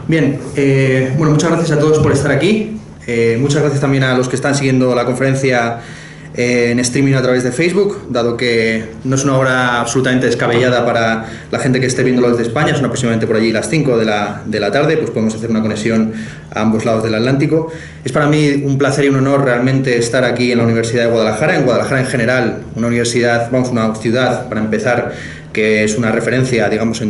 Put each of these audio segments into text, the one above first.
Bien, bueno, muchas gracias a todos por estar aquí. Muchas gracias también a los que están siguiendo la conferencia en streaming a través de Facebook, dado que no es una hora absolutamente descabellada para la gente que esté viéndolo desde España, son aproximadamente por allí las 5 de la tarde, pues podemos hacer una conexión a ambos lados del Atlántico. Es para mí un placer y un honor realmente estar aquí en la Universidad de Guadalajara, en general, una universidad, vamos, una ciudad, para empezar, que es una referencia, digamos,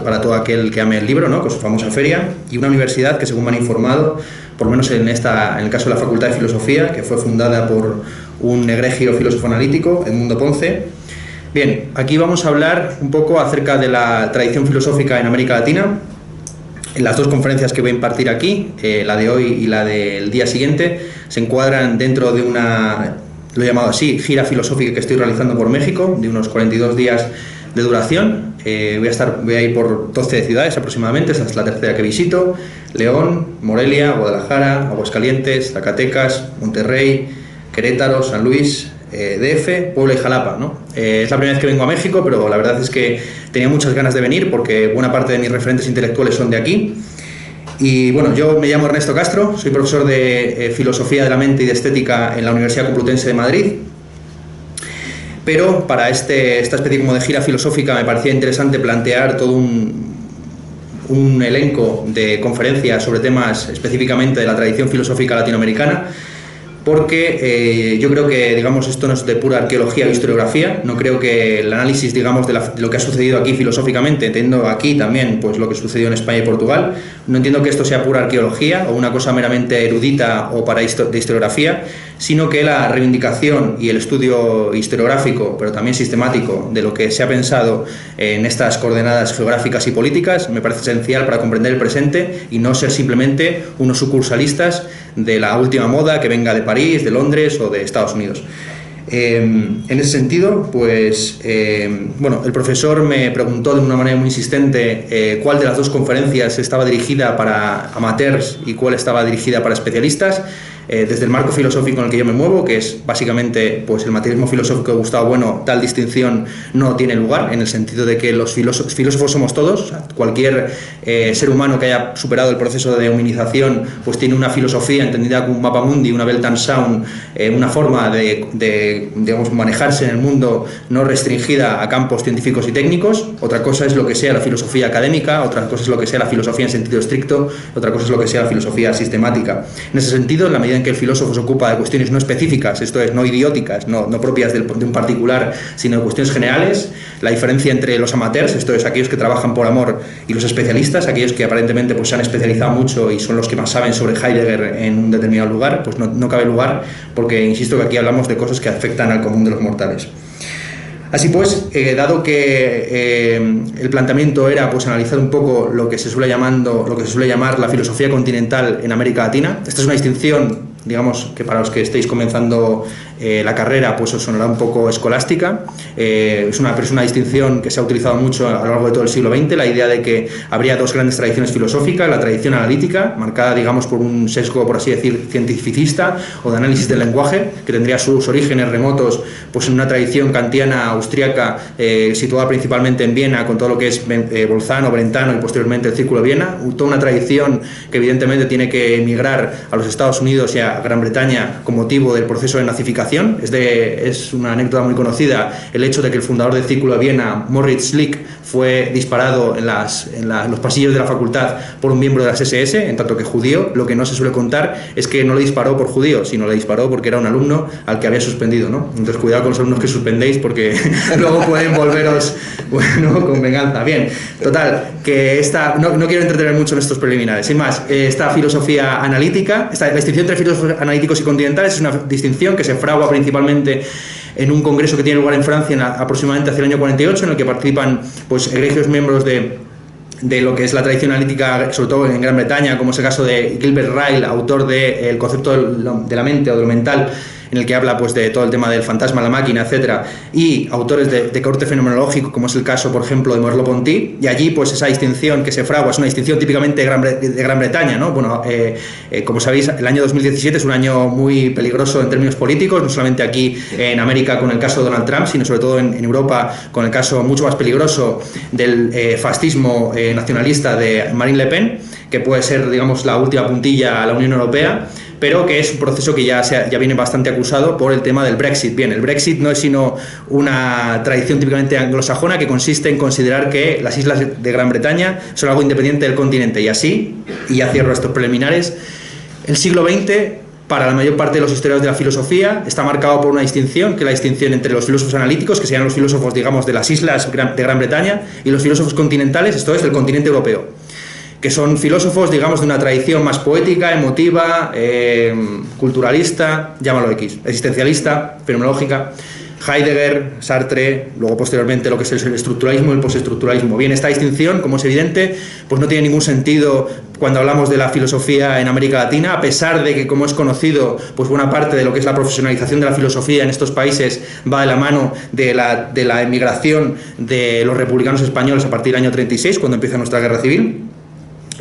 para todo aquel que ame el libro, ¿no?, con su famosa feria, y una universidad que, según me han informado, por lo menos en el caso de la Facultad de Filosofía, que fue fundada por un egregio filósofo analítico, Edmundo Ponce. Bien, aquí vamos a hablar un poco acerca de la tradición filosófica en América Latina. En las dos conferencias que voy a impartir aquí, la de hoy y la del día siguiente, se encuadran dentro de una, lo he llamado así, gira filosófica que estoy realizando por México, de unos 42 días de duración. Voy a ir por 12 ciudades aproximadamente, esta es la tercera que visito: León, Morelia, Guadalajara, Aguascalientes, Zacatecas, Monterrey, Querétaro, San Luis, DF, Puebla y Jalapa, ¿no? Es la primera vez que vengo a México, pero la verdad es que tenía muchas ganas de venir porque buena parte de mis referentes intelectuales son de aquí. Y bueno, yo me llamo Ernesto Castro, soy profesor de Filosofía de la Mente y de Estética en la Universidad Complutense de Madrid. Pero para esta especie como de gira filosófica me parecía interesante plantear todo un elenco de conferencias sobre temas específicamente de la tradición filosófica latinoamericana, porque yo creo que, digamos, esto no es de pura arqueología o historiografía. No creo que el análisis, digamos, de lo que ha sucedido aquí filosóficamente, entiendo aquí también pues lo que sucedió en España y Portugal, no entiendo que esto sea pura arqueología o una cosa meramente erudita o de historiografía, sino que la reivindicación y el estudio historiográfico, pero también sistemático, de lo que se ha pensado en estas coordenadas geográficas y políticas me parece esencial para comprender el presente y no ser simplemente unos sucursalistas de la última moda que venga de París, de Londres o de Estados Unidos. En ese sentido, pues, bueno, el profesor me preguntó de una manera muy insistente cuál de las dos conferencias estaba dirigida para amateurs y cuál estaba dirigida para especialistas. Desde el marco filosófico en el que yo me muevo, que es básicamente pues el materialismo filosófico de Gustavo Bueno, tal distinción no tiene lugar, en el sentido de que los filósofos somos todos. O sea, cualquier ser humano que haya superado el proceso de humanización pues tiene una filosofía entendida como un mapa mundi, una Weltanschauung, una forma de digamos, manejarse en el mundo no restringida a campos científicos y técnicos. Otra cosa es lo que sea la filosofía académica, otra cosa es lo que sea la filosofía en sentido estricto, otra cosa es lo que sea la filosofía sistemática. En ese sentido, en la medida en que el filósofo se ocupa de cuestiones no específicas, esto es, no idióticas, no propias de un particular, sino de cuestiones generales, la diferencia entre los amateurs, esto es, aquellos que trabajan por amor, y los especialistas, aquellos que aparentemente pues, se han especializado mucho y son los que más saben sobre Heidegger en un determinado lugar, pues no cabe lugar, porque insisto que aquí hablamos de cosas que afectan al común de los mortales. Así pues, dado que el planteamiento era pues, analizar un poco lo que se suele llamar la filosofía continental en América Latina, esta es una distinción, digamos, que para los que estéis comenzando la carrera pues os sonará un poco escolástica. Es una distinción que se ha utilizado mucho a lo largo de todo el siglo XX, la idea de que habría dos grandes tradiciones filosóficas: la tradición analítica, marcada, digamos, por un sesgo, por así decir, cientificista o de análisis del lenguaje, que tendría sus orígenes remotos pues, en una tradición kantiana austriaca situada principalmente en Viena, con todo lo que es Bolzano, Brentano y posteriormente el Círculo de Viena, toda una tradición que evidentemente tiene que emigrar a los Estados Unidos y a Gran Bretaña con motivo del proceso de nazificación. Es una anécdota muy conocida el hecho de que el fundador del Círculo de Viena, Moritz Schlick, fue disparado en los pasillos de la facultad por un miembro de las SS, en tanto que judío. Lo que no se suele contar es que no le disparó por judío, sino le disparó porque era un alumno al que había suspendido, ¿no? Entonces cuidado con los alumnos que suspendéis, porque luego pueden volveros, bueno, con venganza. Bien, total, que no quiero entretener mucho en estos preliminares. Sin más, esta filosofía analítica, la distinción entre filósofos analíticos y continentales es una distinción que se fragua principalmente en un congreso que tiene lugar en Francia aproximadamente hacia el año 48, en el que participan pues, egregios miembros de lo que es la tradición analítica, sobre todo en Gran Bretaña, como es el caso de Gilbert Ryle, autor del concepto de la mente o de lo mental, en el que habla pues de todo el tema del fantasma, la máquina, etcétera, y autores de corte fenomenológico, como es el caso, por ejemplo, de Merleau-Ponty, y allí pues esa distinción que se fragua es una distinción típicamente de Gran Bretaña, ¿no? Bueno, como sabéis, el año 2017 es un año muy peligroso en términos políticos, no solamente aquí en América con el caso de Donald Trump, sino sobre todo en Europa con el caso mucho más peligroso del fascismo nacionalista de Marine Le Pen, que puede ser, digamos, la última puntilla a la Unión Europea, pero que es un proceso que ya viene bastante acusado por el tema del Brexit. Bien, el Brexit no es sino una tradición típicamente anglosajona que consiste en considerar que las islas de Gran Bretaña son algo independiente del continente, y así, y ya cierro estos preliminares, el siglo XX, para la mayor parte de los historiadores de la filosofía, está marcado por una distinción, que es la distinción entre los filósofos analíticos, que serían los filósofos, digamos, de las islas de Gran Bretaña, y los filósofos continentales, esto es, del continente europeo, que son filósofos, digamos, de una tradición más poética, emotiva, culturalista, llámalo X, existencialista, fenomenológica. Heidegger, Sartre, luego posteriormente lo que es el estructuralismo y el postestructuralismo. Bien, esta distinción, como es evidente, pues no tiene ningún sentido cuando hablamos de la filosofía en América Latina, a pesar de que, como es conocido, pues buena parte de lo que es la profesionalización de la filosofía en estos países va de la mano de la emigración de los republicanos españoles a partir del año 36, cuando empieza nuestra guerra civil.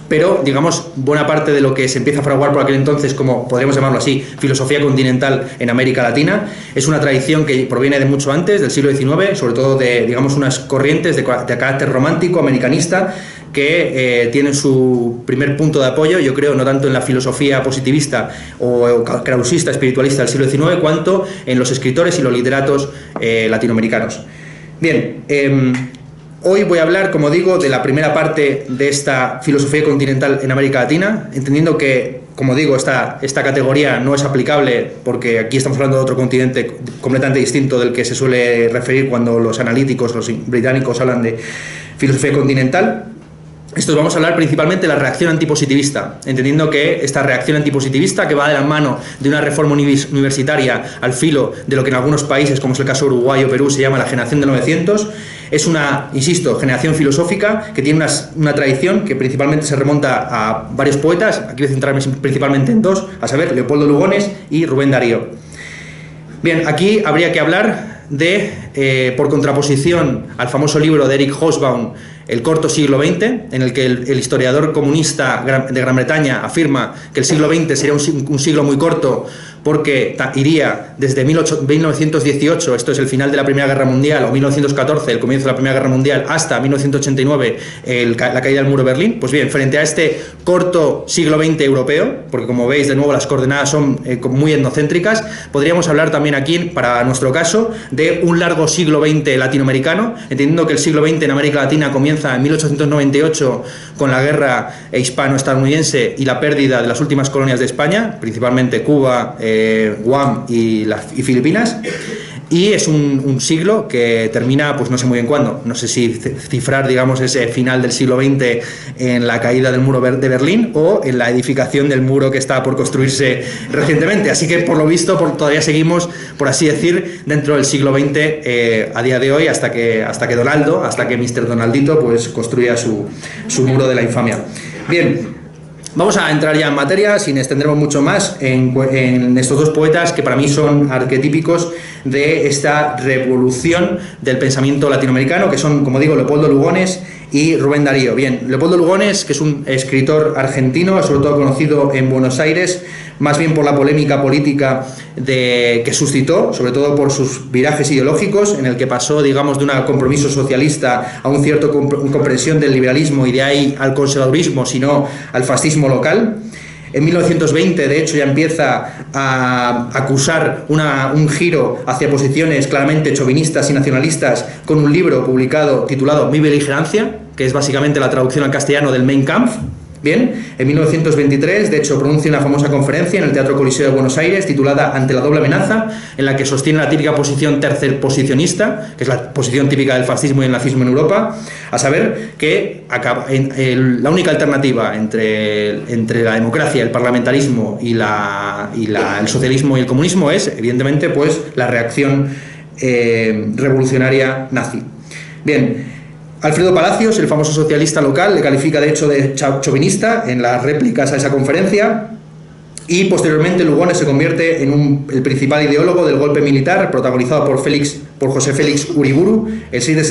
Pero, digamos, buena parte de lo que se empieza a fraguar por aquel entonces, como podríamos llamarlo así, filosofía continental en América Latina, es una tradición que proviene de mucho antes, del siglo XIX, sobre todo de, digamos, unas corrientes de carácter romántico, americanista, que tienen su primer punto de apoyo, yo creo, no tanto en la filosofía positivista o krausista, espiritualista del siglo XIX, cuanto en los escritores y los literatos latinoamericanos. Bien, hoy voy a hablar, como digo, de la primera parte de esta filosofía continental en América Latina, entendiendo que, como digo, esta categoría no es aplicable porque aquí estamos hablando de otro continente completamente distinto del que se suele referir cuando los analíticos, los británicos, hablan de filosofía continental. Vamos a hablar principalmente de la reacción antipositivista, entendiendo que esta reacción antipositivista, que va de la mano de una reforma universitaria al filo de lo que en algunos países, como es el caso de Uruguay o Perú, se llama la generación del 900, es una, insisto, generación filosófica que tiene una tradición que principalmente se remonta a varios poetas. Aquí voy a centrarme principalmente en dos, a saber, Leopoldo Lugones y Rubén Darío. Bien, aquí habría que hablar de, por contraposición al famoso libro de Eric Hobsbawm, El corto siglo XX, en el que el historiador comunista de Gran Bretaña afirma que el siglo XX sería un siglo muy corto porque iría desde 1918, esto es el final de la Primera Guerra Mundial, o 1914, el comienzo de la Primera Guerra Mundial, hasta 1989, la caída del muro de Berlín. Pues bien, frente a este corto siglo XX europeo, porque como veis, de nuevo, las coordenadas son muy etnocéntricas, podríamos hablar también aquí, para nuestro caso, de un largo siglo XX latinoamericano, entendiendo que el siglo XX en América Latina comienza en 1898 con la guerra hispano-estadounidense y la pérdida de las últimas colonias de España, principalmente Cuba, Guam y Filipinas, y es un siglo que termina, pues no sé muy bien cuándo, no sé si cifrar, digamos, ese final del siglo XX en la caída del muro de Berlín o en la edificación del muro que está por construirse recientemente, así que por lo visto todavía seguimos, por así decir, dentro del siglo XX a día de hoy, hasta que Mr. Donaldito pues construya su muro de la infamia. Bien, vamos a entrar ya en materia, sin extendernos mucho más, en estos dos poetas que para mí son arquetípicos de esta revolución del pensamiento latinoamericano, que son, como digo, Leopoldo Lugones y Rubén Darío. Bien, Leopoldo Lugones, que es un escritor argentino, sobre todo conocido en Buenos Aires, más bien por la polémica política que suscitó, sobre todo por sus virajes ideológicos, en el que pasó, digamos, de un compromiso socialista a un cierto comprensión del liberalismo y de ahí al conservadurismo, sino al fascismo local. En 1920, de hecho, ya empieza a acusar un giro hacia posiciones claramente chauvinistas y nacionalistas con un libro publicado titulado Mi beligerancia, que es básicamente la traducción al castellano del Mein Kampf. Bien, en 1923, de hecho, pronuncia una famosa conferencia en el Teatro Coliseo de Buenos Aires titulada Ante la doble amenaza, en la que sostiene la típica posición tercerposicionista, que es la posición típica del fascismo y el nazismo en Europa, a saber que la única alternativa entre la democracia, el parlamentarismo y el socialismo y el comunismo es, evidentemente, pues la reacción revolucionaria nazi. Bien, Alfredo Palacios, el famoso socialista local, le califica de hecho de chauvinista en las réplicas a esa conferencia, y posteriormente Lugones se convierte en el principal ideólogo del golpe militar protagonizado por José Félix Uriburu el 6 de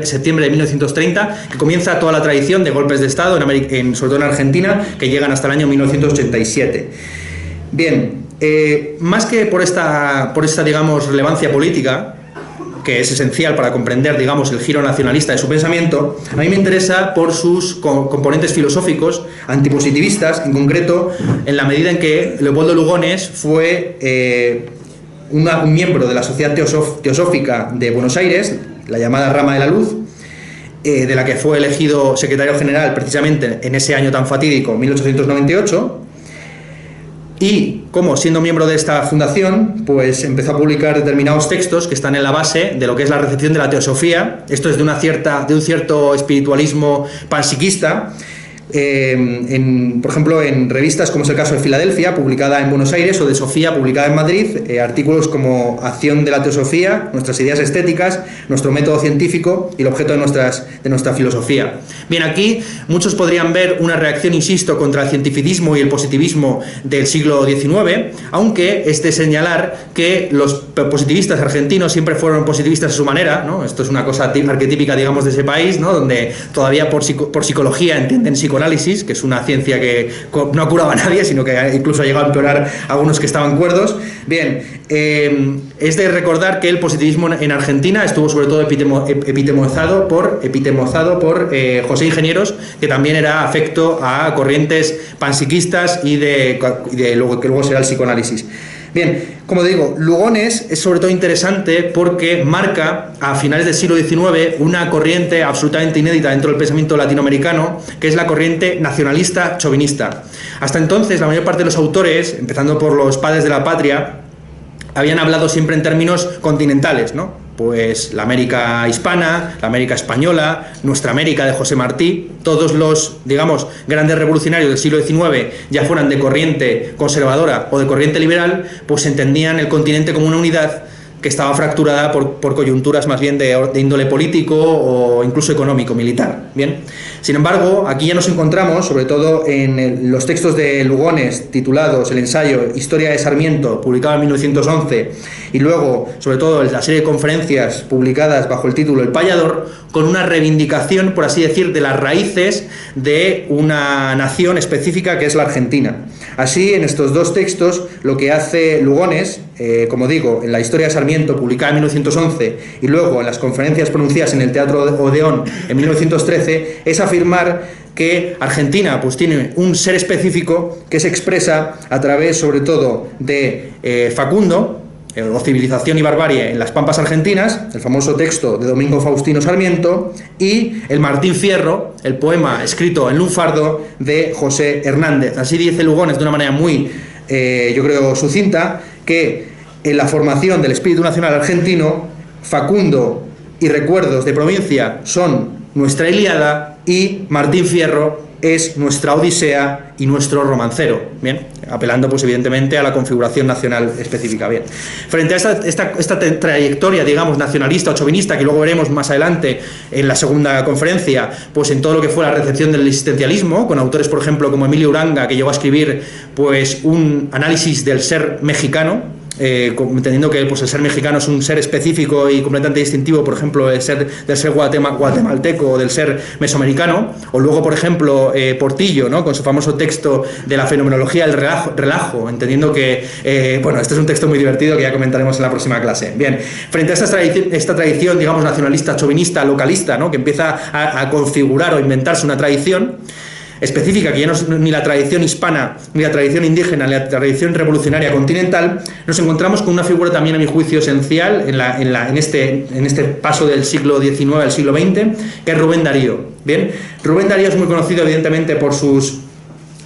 septiembre de 1930, que comienza toda la tradición de golpes de Estado, sobre todo en Argentina, que llegan hasta el año 1987. Bien, más que por esta digamos, relevancia política, que es esencial para comprender, digamos, el giro nacionalista de su pensamiento, a mí me interesa por sus componentes filosóficos antipositivistas, en concreto, en la medida en que Leopoldo Lugones fue un miembro de la Sociedad Teosófica de Buenos Aires, la llamada Rama de la Luz, de la que fue elegido secretario general precisamente en ese año tan fatídico, 1898, y como siendo miembro de esta fundación, pues empezó a publicar determinados textos que están en la base de lo que es la recepción de la teosofía. Esto es de un cierto espiritualismo panpsiquista. Por ejemplo, en revistas como es el caso de Filadelfia, publicada en Buenos Aires, o de Sofía, publicada en Madrid, artículos como Acción de la Teosofía, Nuestras ideas estéticas, Nuestro método científico y el objeto de nuestra filosofía. Bien, aquí muchos podrían ver una reacción, insisto, contra el cientificismo y el positivismo del siglo XIX, aunque es de señalar que los positivistas argentinos siempre fueron positivistas a su manera, ¿no? Esto es una cosa arquetípica, digamos, de ese país, ¿no? Donde todavía por psicología entienden psicoanálisis, que es una ciencia que no ha curado a nadie, sino que incluso ha llegado a empeorar a algunos que estaban cuerdos. Bien, es de recordar que el positivismo en Argentina estuvo sobre todo epitemizado por José Ingenieros, que también era afecto a corrientes panpsiquistas y de lo que luego será el psicoanálisis. Bien, como digo, Lugones es sobre todo interesante porque marca a finales del siglo XIX una corriente absolutamente inédita dentro del pensamiento latinoamericano, que es la corriente nacionalista chauvinista. Hasta entonces, la mayor parte de los autores, empezando por los padres de la patria, habían hablado siempre en términos continentales, ¿no? Pues la América hispana, la América española, nuestra América de José Martí, todos los, digamos, grandes revolucionarios del siglo XIX, ya fueran de corriente conservadora o de corriente liberal, pues entendían el continente como una unidad que estaba fracturada por coyunturas más bien de índole político o incluso económico, militar. Bien. Sin embargo, aquí ya nos encontramos, sobre todo en los textos de Lugones titulados el ensayo Historia de Sarmiento, publicado en 1911, y luego, sobre todo, la serie de conferencias publicadas bajo el título El Payador, con una reivindicación, por así decir, de las raíces de una nación específica que es la Argentina. Así, en estos dos textos, lo que hace Lugones, como digo, en la Historia de Sarmiento, publicada en 1911, y luego en las conferencias pronunciadas en el Teatro Odeón en 1913, es afirmar que Argentina pues tiene un ser específico que se expresa a través, sobre todo, de Facundo, o Civilización y Barbarie en las Pampas Argentinas, el famoso texto de Domingo Faustino Sarmiento, y el Martín Fierro, el poema escrito en lunfardo de José Hernández. Así dice Lugones de una manera muy, yo creo, sucinta, que en la formación del espíritu nacional argentino, Facundo y Recuerdos de Provincia son nuestra Ilíada y Martín Fierro es nuestra Odisea y nuestro romancero, bien, apelando pues evidentemente a la configuración nacional específica. Bien, frente a esta trayectoria, digamos, nacionalista o chauvinista, que luego veremos más adelante en la segunda conferencia, pues en todo lo que fue la recepción del existencialismo, con autores, por ejemplo, como Emilio Uranga, que llegó a escribir pues un análisis del ser mexicano, entendiendo que pues, el ser mexicano es un ser específico y completamente distintivo, por ejemplo, del ser guatemalteco o del ser mesoamericano, o luego, por ejemplo, Portillo, ¿no? Con su famoso texto de la fenomenología del relajo, entendiendo que, bueno, este es un texto muy divertido que ya comentaremos en la próxima clase. Bien, frente a esta tradición, digamos, nacionalista, chauvinista, localista, ¿no? Que empieza a configurar o inventarse una tradición específica, que ya no es ni la tradición hispana, ni la tradición indígena, ni la tradición revolucionaria continental, nos encontramos con una figura también, a mi juicio, esencial en este paso del siglo XIX al siglo XX, que es Rubén Darío. Bien, Rubén Darío es muy conocido, evidentemente, por sus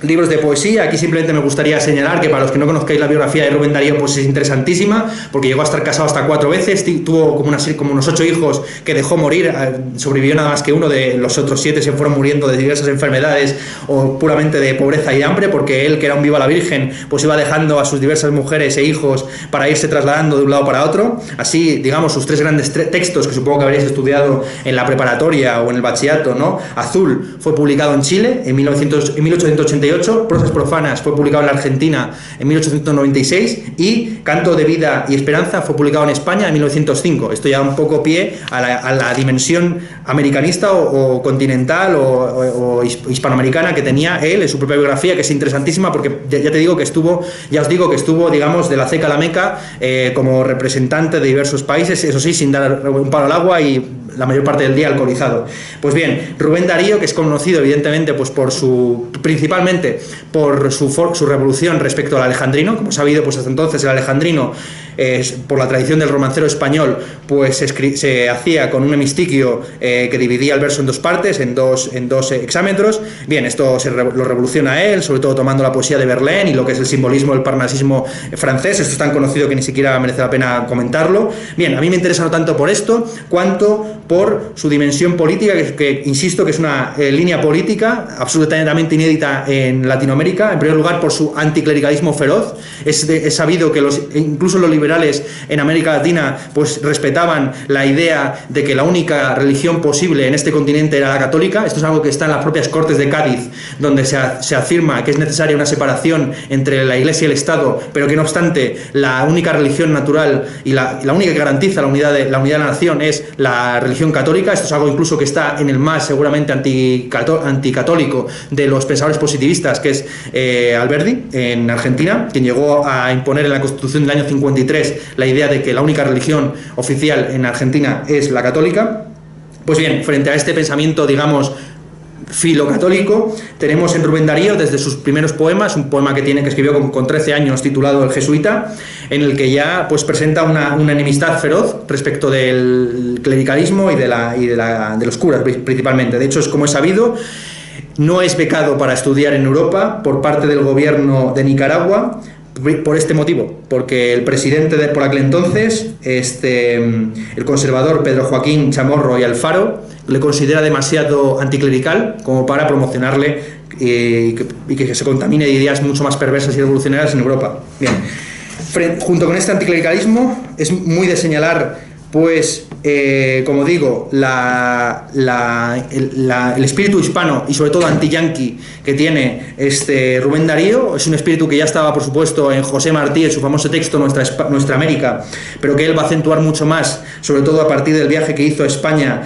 libros de poesía. Aquí simplemente me gustaría señalar que para los que no conozcáis la biografía de Rubén Darío, pues es interesantísima, porque llegó a estar casado hasta 4 veces, tuvo como unos 8 hijos que dejó morir, sobrevivió nada más que uno, de los otros 7 se fueron muriendo de diversas enfermedades o puramente de pobreza y hambre, porque él, que era un viva la virgen, pues iba dejando a sus diversas mujeres e hijos para irse trasladando de un lado para otro. Así, digamos, sus 3 grandes textos, que supongo que habréis estudiado en la preparatoria o en el bachillerato, ¿no? Azul fue publicado en Chile en 1888, 1898, Prosas profanas fue publicado en la Argentina en 1896 y Canto de vida y esperanza fue publicado en España en 1905. Esto ya un poco pie a la dimensión americanista o continental o hispanoamericana que tenía él en su propia biografía, que es interesantísima porque ya os digo que estuvo, digamos, de la ceca a la meca como representante de diversos países, eso sí, sin dar un palo al agua y la mayor parte del día alcoholizado. Pues bien, Rubén Darío, que es conocido evidentemente pues principalmente por su revolución respecto al alejandrino, como sabido, pues hasta entonces el alejandrino, por la tradición del romancero español, pues se hacía con un hemistiquio que dividía el verso en dos partes, en dos hexámetros. Bien, esto lo revoluciona él, sobre todo tomando la poesía de Verlaine y lo que es el simbolismo del parnasismo francés. Esto es tan conocido que ni siquiera merece la pena comentarlo. Bien, a mí me interesa no tanto por esto, cuanto por su dimensión política, que insisto que es una línea política absolutamente inédita en Latinoamérica. En primer lugar, por su anticlericalismo feroz. Es sabido que incluso los liberales en América Latina pues respetaban la idea de que la única religión posible en este continente era la católica. Esto es algo que está en las propias Cortes de Cádiz, donde se afirma que es necesaria una separación entre la Iglesia y el Estado, pero que no obstante la única religión natural y la única que garantiza la unidad de la nación es la religión católica. Esto es algo incluso que está en el más seguramente anticatólico de los pensadores positivistas, que es Alberdi en Argentina, quien llegó a imponer en la Constitución del año 53 la idea de que la única religión oficial en Argentina es la católica. Pues bien, frente a este pensamiento, digamos, filocatólico, tenemos en Rubén Darío, desde sus primeros poemas, un poema que escribió con 13 años titulado El Jesuita, en el que ya pues presenta una enemistad feroz respecto del clericalismo y de los curas principalmente. De hecho, como es sabido, no es becado para estudiar en Europa por parte del gobierno de Nicaragua, por este motivo, porque el presidente por aquel entonces, el conservador Pedro Joaquín Chamorro y Alfaro, le considera demasiado anticlerical como para promocionarle y que se contamine de ideas mucho más perversas y revolucionarias en Europa. Bien, junto con este anticlericalismo es muy de señalar, pues, como digo, el espíritu hispano y sobre todo anti-yanqui que tiene Rubén Darío. Es un espíritu que ya estaba, por supuesto, en José Martí, en su famoso texto Nuestra América, pero que él va a acentuar mucho más, sobre todo a partir del viaje que hizo a España,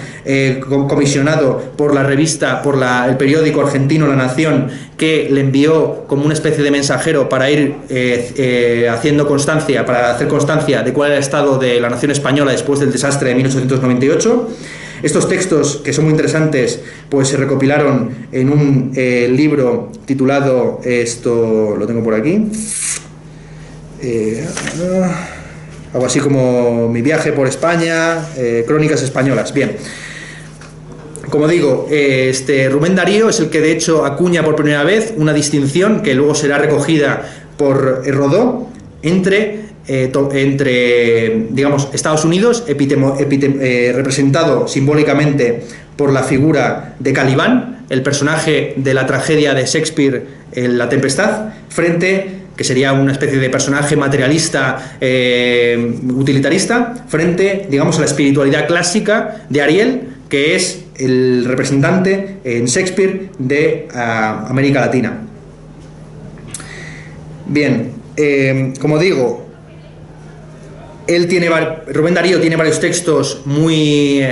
comisionado por la revista, el periódico argentino La Nación, que le envió como una especie de mensajero para ir hacer constancia de cuál era el estado de la nación española después del desastre de 1898. Estos textos, que son muy interesantes, pues se recopilaron en un libro titulado, lo tengo por aquí, algo así como Mi viaje por España, Crónicas españolas. Bien, como digo, Rubén Darío es el que de hecho acuña por primera vez una distinción que luego será recogida por Rodó entre digamos, Estados Unidos, representado simbólicamente por la figura de Calibán, el personaje de la tragedia de Shakespeare, La Tempestad, que sería una especie de personaje materialista, utilitarista, frente, digamos, a la espiritualidad clásica de Ariel, que es el representante en Shakespeare de América Latina. Bien, como digo, Rubén Darío tiene varios textos muy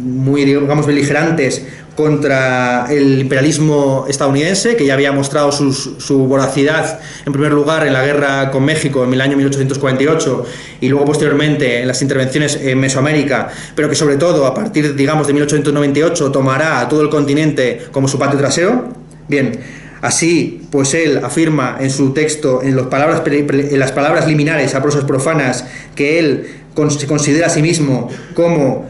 digamos, beligerantes contra el imperialismo estadounidense, que ya había mostrado su voracidad, en primer lugar en la guerra con México en el año 1848 y luego posteriormente en las intervenciones en Mesoamérica, pero que sobre todo a partir, digamos, de 1898 tomará a todo el continente como su patio trasero. Bien, así, pues él afirma en su texto, en las palabras liminares a prosas profanas, que él se considera a sí mismo como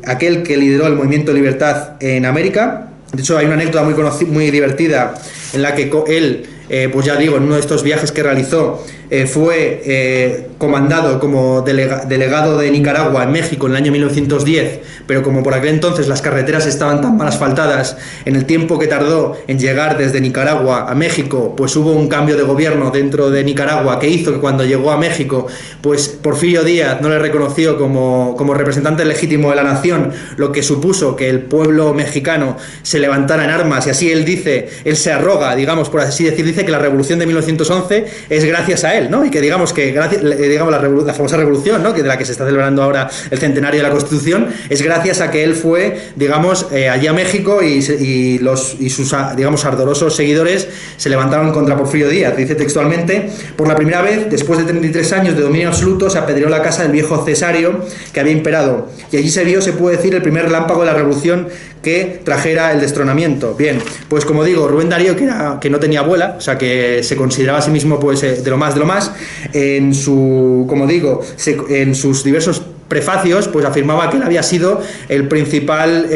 aquel que lideró el movimiento de libertad en América. De hecho, hay una anécdota muy divertida en la que él, pues ya digo, en uno de estos viajes que realizó, fue comandado como delegado de Nicaragua en México en el año 1910, pero como por aquel entonces las carreteras estaban tan mal asfaltadas, en el tiempo que tardó en llegar desde Nicaragua a México, pues hubo un cambio de gobierno dentro de Nicaragua que hizo que cuando llegó a México, pues Porfirio Díaz no le reconoció como representante legítimo de la nación, lo que supuso que el pueblo mexicano se levantara en armas, y así él se arroga, digamos, por así decir, dice que la revolución de 1911 es gracias a él, ¿no? Y que digamos la famosa revolución, ¿no?, que de la que se está celebrando ahora el centenario de la Constitución, es gracias a que él fue, digamos, allí a México y sus, digamos, ardorosos seguidores se levantaron contra Porfirio Díaz. Dice textualmente: por la primera vez, después de 33 años de dominio absoluto, se apedreó la casa del viejo Cesario que había imperado, y allí se vio, se puede decir, el primer relámpago de la revolución que trajera el destronamiento. Bien, pues como digo, Rubén Darío, que no tenía abuela, o sea que se consideraba a sí mismo pues de lo más, en sus diversos prefacios, pues afirmaba que él había sido el principal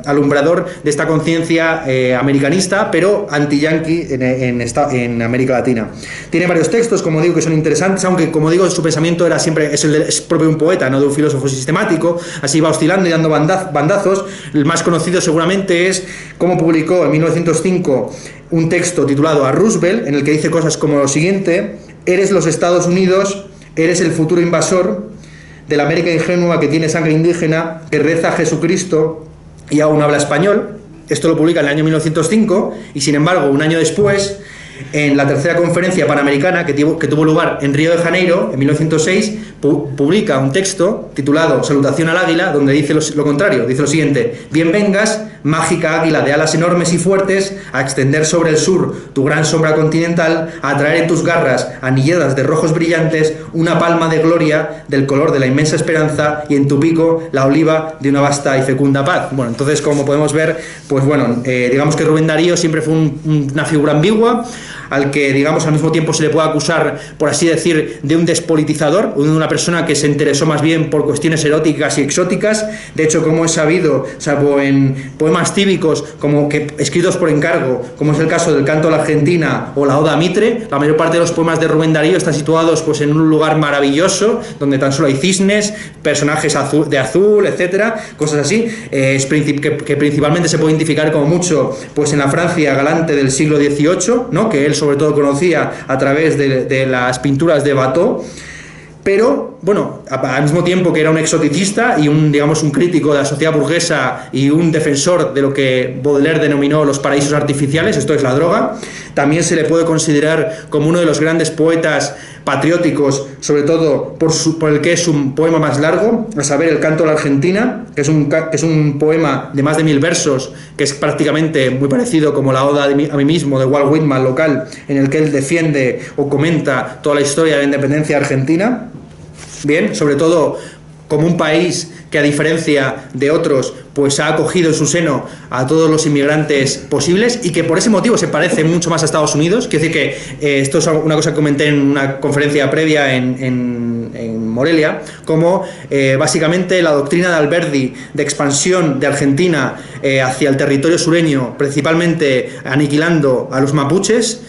alumbrador de esta conciencia americanista, pero anti-yanqui en América Latina. Tiene varios textos, como digo, que son interesantes, aunque, como digo, su pensamiento era siempre es propio de un poeta, no de un filósofo sistemático. Así va oscilando y dando bandazos. El más conocido seguramente es cómo publicó en 1905 un texto titulado A Roosevelt, en el que dice cosas como lo siguiente: eres los Estados Unidos, eres el futuro invasor de la América ingenua que tiene sangre indígena, que reza a Jesucristo y aún habla español. Esto lo publica en el año 1905, y sin embargo, un año después, en la tercera conferencia panamericana que tuvo lugar en Río de Janeiro, en 1906, publica un texto titulado Salutación al Águila, donde dice lo contrario, dice lo siguiente: bien vengas, mágica águila de alas enormes y fuertes, a extender sobre el sur tu gran sombra continental, a traer en tus garras, anilladas de rojos brillantes, una palma de gloria del color de la inmensa esperanza, y en tu pico la oliva de una vasta y fecunda paz. Bueno, entonces, como podemos ver, pues bueno, digamos que Rubén Darío siempre fue una figura ambigua, al que, digamos, al mismo tiempo se le puede acusar, por así decir, de un despolitizador, de una persona que se interesó más bien por cuestiones eróticas y exóticas. De hecho, como es sabido, salvo en poemas cívicos como que escritos por encargo, como es el caso del Canto a la Argentina o la Oda a Mitre, la mayor parte de los poemas de Rubén Darío están situados pues en un lugar maravilloso, donde tan solo hay cisnes, personajes de azul, etcétera, cosas así, que principalmente se puede identificar como mucho pues en la Francia galante del siglo XVIII, ¿no?, que él sobre todo conocía a través de las pinturas de Watteau. Pero, bueno, al mismo tiempo que era un exoticista y un crítico de la sociedad burguesa y un defensor de lo que Baudelaire denominó los paraísos artificiales, esto es la droga, también se le puede considerar como uno de los grandes poetas patrióticos, sobre todo por el que es un poema más largo, a saber, el Canto a la Argentina, que es un poema de más de 1000 versos, que es prácticamente muy parecido como la Oda a mí mismo de Walt Whitman local, en el que él defiende o comenta toda la historia de la independencia argentina. Bien, sobre todo como un país que, a diferencia de otros, pues ha acogido en su seno a todos los inmigrantes posibles, y que por ese motivo se parece mucho más a Estados Unidos. Quiero decir que esto es una cosa que comenté en una conferencia previa en Morelia, como básicamente la doctrina de Alberdi de expansión de Argentina hacia el territorio sureño, principalmente aniquilando a los mapuches,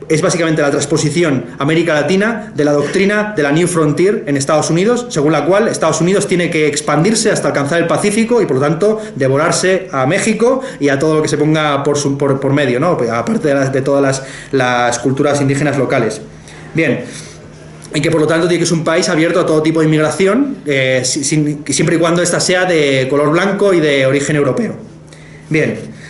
es básicamente la transposición a América Latina de la doctrina de la New Frontier en Estados Unidos, según la cual Estados Unidos tiene que expandirse hasta alcanzar el Pacífico y, por lo tanto, devorarse a México y a todo lo que se ponga por medio, ¿no?, aparte de todas las culturas indígenas locales. Bien, y que por lo tanto tiene que ser un país abierto a todo tipo de inmigración, siempre y cuando ésta sea de color blanco y de origen europeo. Bien.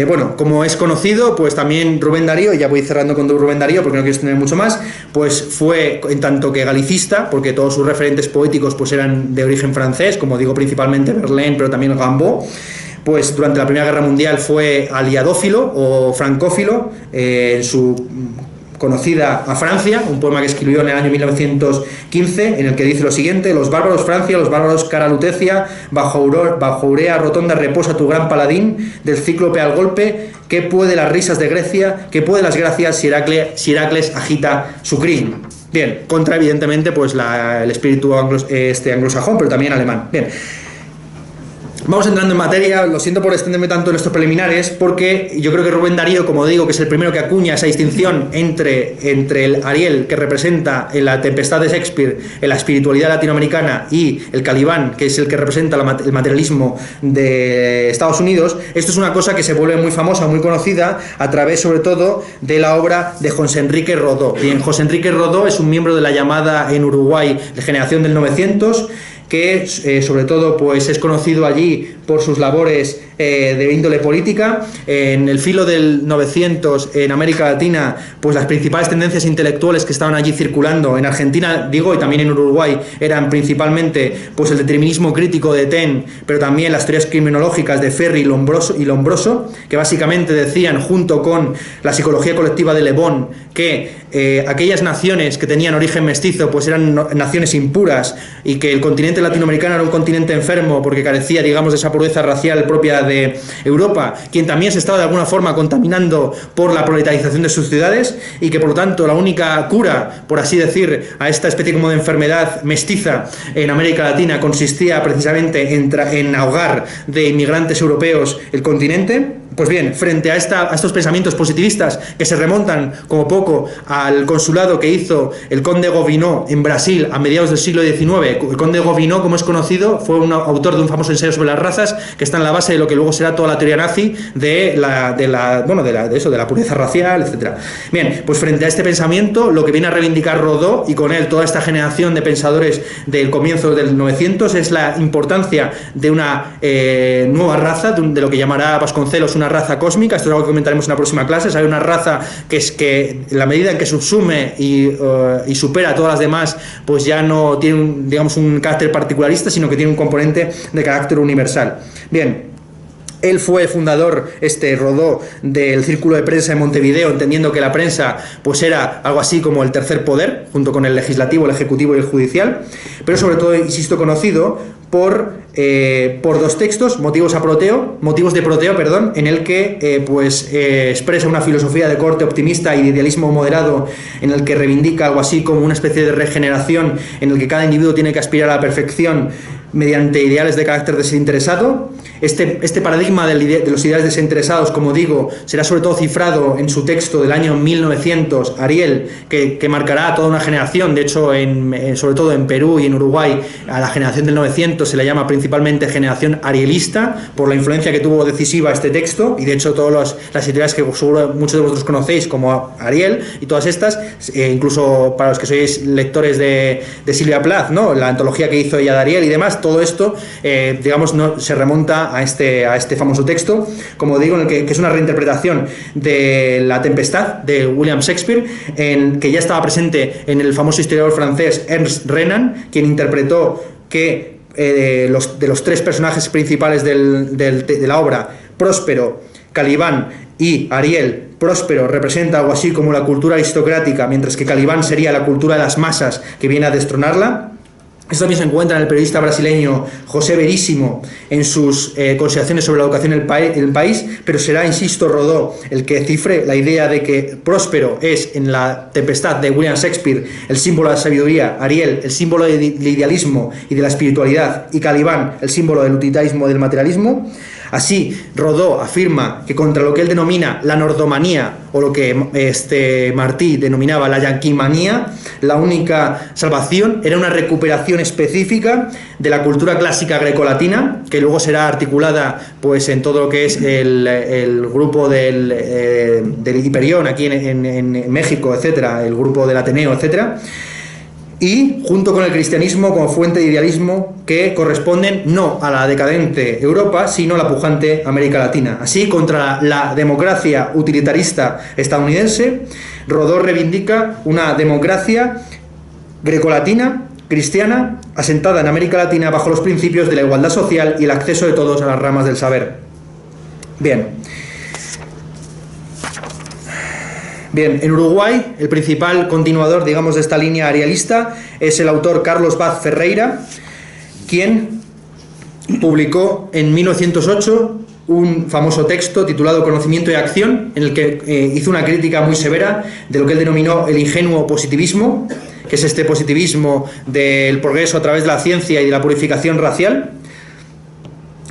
Bueno, como es conocido, pues también Rubén Darío, y ya voy cerrando con Rubén Darío porque no quiero extender mucho más, pues fue en tanto que galicista, porque todos sus referentes poéticos pues eran de origen francés, como digo, principalmente Verlaine, pero también Rimbaud. Pues durante la Primera Guerra Mundial fue aliadófilo o francófilo, en su conocida A Francia, un poema que escribió en el año 1915, en el que dice lo siguiente: los bárbaros Francia, los bárbaros cara Lutecia, bajo aurea rotonda reposa tu gran paladín, del cíclope al golpe, que puede las risas de Grecia, que puede las gracias si Heracles agita su crin. Bien, contra evidentemente pues el espíritu anglosajón, pero también alemán. Bien. Vamos entrando en materia, lo siento por extenderme tanto en estos preliminares, porque yo creo que Rubén Darío, como digo, que es el primero que acuña esa distinción entre el Ariel, que representa en la tempestad de Shakespeare en la espiritualidad latinoamericana, y el Calibán, que es el que representa el materialismo de Estados Unidos. Esto es una cosa que se vuelve muy famosa, muy conocida, a través sobre todo de la obra de José Enrique Rodó. Bien, José Enrique Rodó es un miembro de la llamada en Uruguay de generación del 900, que sobre todo pues es conocido allí por sus labores de índole política. En el filo del 900 en América Latina, pues las principales tendencias intelectuales que estaban allí circulando en Argentina, digo, y también en Uruguay, eran principalmente pues el determinismo crítico de Taine, pero también las teorías criminológicas de Ferri y Lombroso, que básicamente decían, junto con la psicología colectiva de Le Bon, que aquellas naciones que tenían origen mestizo pues eran naciones impuras, y que el continente latinoamericano era un continente enfermo porque carecía, digamos, de esa pureza racial propia de Europa, quien también se estaba de alguna forma contaminando por la proletarización de sus ciudades, y que por lo tanto la única cura, por así decir, a esta especie como de enfermedad mestiza en América Latina consistía precisamente en ahogar de inmigrantes europeos el continente. Pues bien, frente a estos pensamientos positivistas que se remontan como poco al consulado que hizo el conde Gobineau en Brasil a mediados del siglo XIX, el conde Gobineau, como es conocido, fue un autor de un famoso ensayo sobre las razas que está en la base de lo que luego será toda la teoría nazi de la pureza racial, etc. Bien, pues frente a este pensamiento, lo que viene a reivindicar Rodó, y con él toda esta generación de pensadores del comienzo del 900, es la importancia de una nueva raza, de lo que llamará Vasconcelos una raza cósmica. Esto es algo que comentaremos en la próxima clase. Hay una raza que es que en la medida en que subsume y supera a todas las demás, pues ya no tiene un carácter particularista, sino que tiene un componente de carácter universal. Bien, él fue fundador, Rodó, del Círculo de Prensa de Montevideo, entendiendo que la prensa pues era algo así como el tercer poder, junto con el legislativo, el ejecutivo y el judicial, pero sobre todo, insisto, conocido por dos textos, motivos de Proteo, en el que expresa una filosofía de corte optimista y de idealismo moderado, en el que reivindica algo así como una especie de regeneración en el que cada individuo tiene que aspirar a la perfección mediante ideales de carácter desinteresado. Este paradigma de los ideales desinteresados, como digo, será sobre todo cifrado en su texto del año 1900, Ariel, que marcará a toda una generación. De hecho, sobre todo en Perú y en Uruguay, a la generación del 900 se le llama principalmente generación arielista, por la influencia que tuvo decisiva este texto, y de hecho todas las editoriales que seguro muchos de vosotros conocéis, como Ariel y todas estas, incluso para los que sois lectores de Silvia Plath, ¿no?, la antología que hizo ella de Ariel y demás, todo esto, se remonta a este famoso texto, como digo, en el que es una reinterpretación de La Tempestad de William Shakespeare, que ya estaba presente en el famoso historiador francés Ernest Renan, quien interpretó que de los tres personajes principales de la obra, Próspero, Calibán y Ariel, Próspero representa algo así como la cultura aristocrática, mientras que Calibán sería la cultura de las masas que viene a destronarla. Esto también se encuentra en el periodista brasileño José Veríssimo en sus consideraciones sobre la educación en el país, pero será, insisto, Rodó el que cifre la idea de que Próspero es, en La Tempestad de William Shakespeare, el símbolo de la sabiduría, Ariel el símbolo del idealismo y de la espiritualidad, y Calibán el símbolo del utilitarismo y del materialismo. Así, Rodó afirma que contra lo que él denomina la nordomanía, o lo que Martí denominaba la yanquimanía, la única salvación era una recuperación específica de la cultura clásica grecolatina, que luego será articulada pues en todo lo que es el grupo del Hiperión aquí en México, etcétera, el grupo del Ateneo, etcétera, y junto con el cristianismo como fuente de idealismo que corresponden no a la decadente Europa, sino a la pujante América Latina. Así, contra la democracia utilitarista estadounidense, Rodó reivindica una democracia grecolatina, cristiana, asentada en América Latina bajo los principios de la igualdad social y el acceso de todos a las ramas del saber. Bien, en Uruguay el principal continuador, digamos, de esta línea arielista es el autor Carlos Vaz Ferreira, quien publicó en 1908 un famoso texto titulado Conocimiento y Acción, en el que hizo una crítica muy severa de lo que él denominó el ingenuo positivismo, que es este positivismo del progreso a través de la ciencia y de la purificación racial.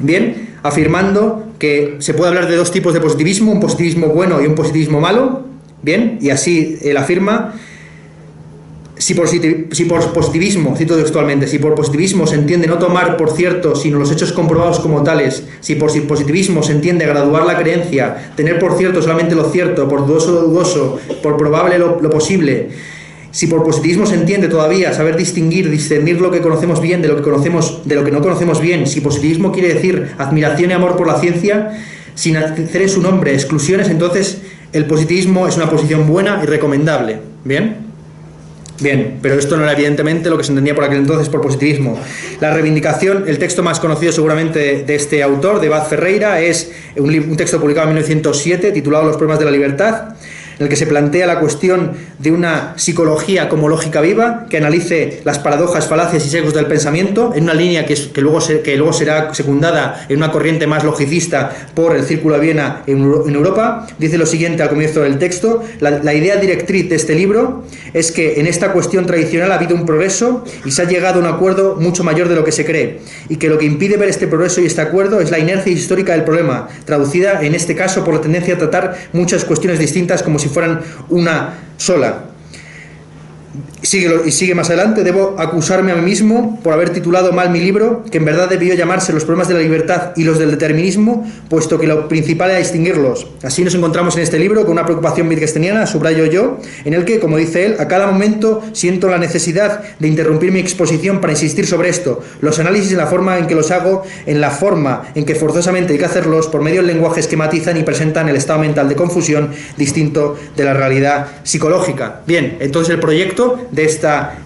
Bien, afirmando que se puede hablar de dos tipos de positivismo, un positivismo bueno y un positivismo malo. Bien, y así él afirma: si por positivismo, cito textualmente, si por positivismo se entiende no tomar por cierto sino los hechos comprobados como tales, si por positivismo se entiende graduar la creencia, tener por cierto solamente lo cierto, por dudoso lo dudoso, por probable lo posible, si por positivismo se entiende todavía saber discernir lo que conocemos bien de lo que no conocemos bien, si positivismo quiere decir admiración y amor por la ciencia, sin hacer en su nombre exclusiones, entonces el positivismo es una posición buena y recomendable. Bien, pero esto no era evidentemente lo que se entendía por aquel entonces por positivismo. La reivindicación, el texto más conocido seguramente de este autor, de Baz Ferreira, es un texto publicado en 1907 titulado Los problemas de la libertad, en el que se plantea la cuestión de una psicología como lógica viva que analice las paradojas, falacias y sesgos del pensamiento en una línea que luego será secundada en una corriente más logicista por el Círculo de Viena en Europa. Dice lo siguiente al comienzo del texto: la idea directriz de este libro es que en esta cuestión tradicional ha habido un progreso y se ha llegado a un acuerdo mucho mayor de lo que se cree, y que lo que impide ver este progreso y este acuerdo es la inercia histórica del problema, traducida en este caso por la tendencia a tratar muchas cuestiones distintas como si fueran una sola. Sigue más adelante: debo acusarme a mí mismo por haber titulado mal mi libro, que en verdad debió llamarse Los problemas de la libertad y los del determinismo, puesto que lo principal era distinguirlos. Así nos encontramos en este libro con una preocupación wittgensteiniana, subrayo yo, en el que, como dice él, a cada momento siento la necesidad de interrumpir mi exposición para insistir sobre esto, los análisis en la forma en que los hago, en la forma en que forzosamente hay que hacerlos, por medio del lenguaje que matizan y presentan el estado mental de confusión distinto de la realidad psicológica. Bien, entonces el proyecto de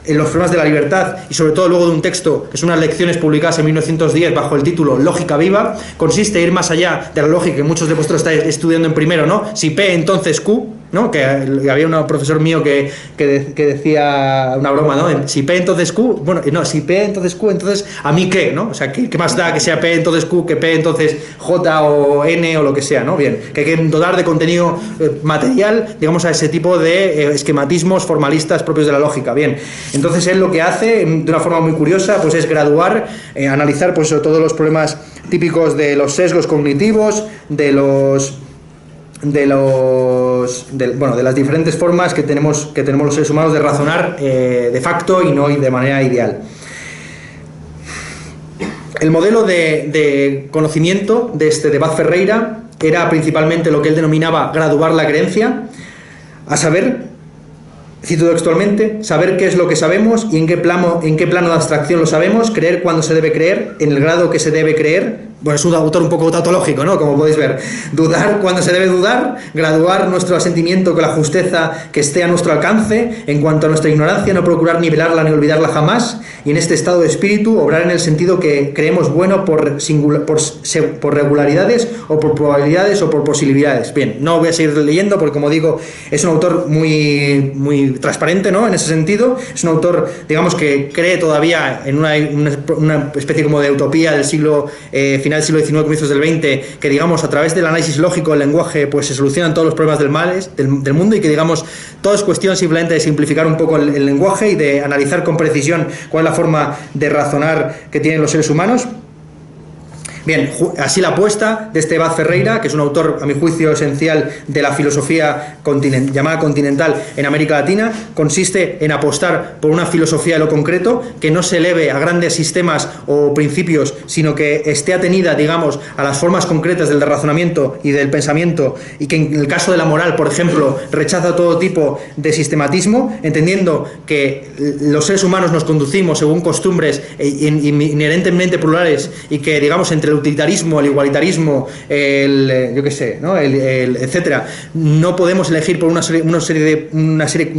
en los problemas de la libertad, y sobre todo luego de un texto que son unas lecciones publicadas en 1910 bajo el título Lógica Viva, consiste en ir más allá de la lógica que muchos de vosotros estáis estudiando en primero, ¿no? Si P entonces Q, ¿no? Que había un profesor mío que decía una broma, ¿no? Si P entonces Q, bueno, no, si P entonces Q, entonces ¿a mí qué, no? O sea, ¿qué más da que sea P entonces Q que P entonces J o N o lo que sea, ¿no? Bien, que hay que dotar de contenido material, digamos, a ese tipo de esquematismos formalistas propios de la lógica. Bien, entonces él lo que hace de una forma muy curiosa pues es graduar, analizar pues todos los problemas típicos de los sesgos cognitivos, de las diferentes formas que tenemos los seres humanos de razonar de facto y no de manera ideal. El modelo de conocimiento de Baz Ferreira era principalmente lo que él denominaba graduar la creencia, a saber, cito textualmente, saber qué es lo que sabemos y en qué plano de abstracción lo sabemos, creer cuando se debe creer, en el grado que se debe creer. Bueno, es un autor un poco tautológico, ¿no? Como podéis ver. Dudar cuando se debe dudar, graduar nuestro asentimiento con la justeza que esté a nuestro alcance, en cuanto a nuestra ignorancia, no procurar nivelarla ni olvidarla jamás, y en este estado de espíritu obrar en el sentido que creemos bueno por regularidades o por probabilidades o por posibilidades. Bien, no voy a seguir leyendo porque, como digo, es un autor muy, muy transparente, ¿no? En ese sentido, es un autor, digamos, que cree todavía en una especie como de utopía del siglo final del siglo XIX, comienzos del XX, que digamos a través del análisis lógico del lenguaje pues se solucionan todos los problemas del mundo, y que digamos todo es cuestión simplemente de simplificar un poco el lenguaje y de analizar con precisión cuál es la forma de razonar que tienen los seres humanos. Bien, así la apuesta de Baz Ferreira, que es un autor, a mi juicio, esencial de la filosofía llamada continental en América Latina, consiste en apostar por una filosofía de lo concreto que no se eleve a grandes sistemas o principios, sino que esté atenida, digamos, a las formas concretas del razonamiento y del pensamiento, y que en el caso de la moral, por ejemplo, rechaza todo tipo de sistematismo, entendiendo que los seres humanos nos conducimos según costumbres inherentemente plurales, y que, digamos, entre el utilitarismo, el igualitarismo, etcétera, no podemos elegir por un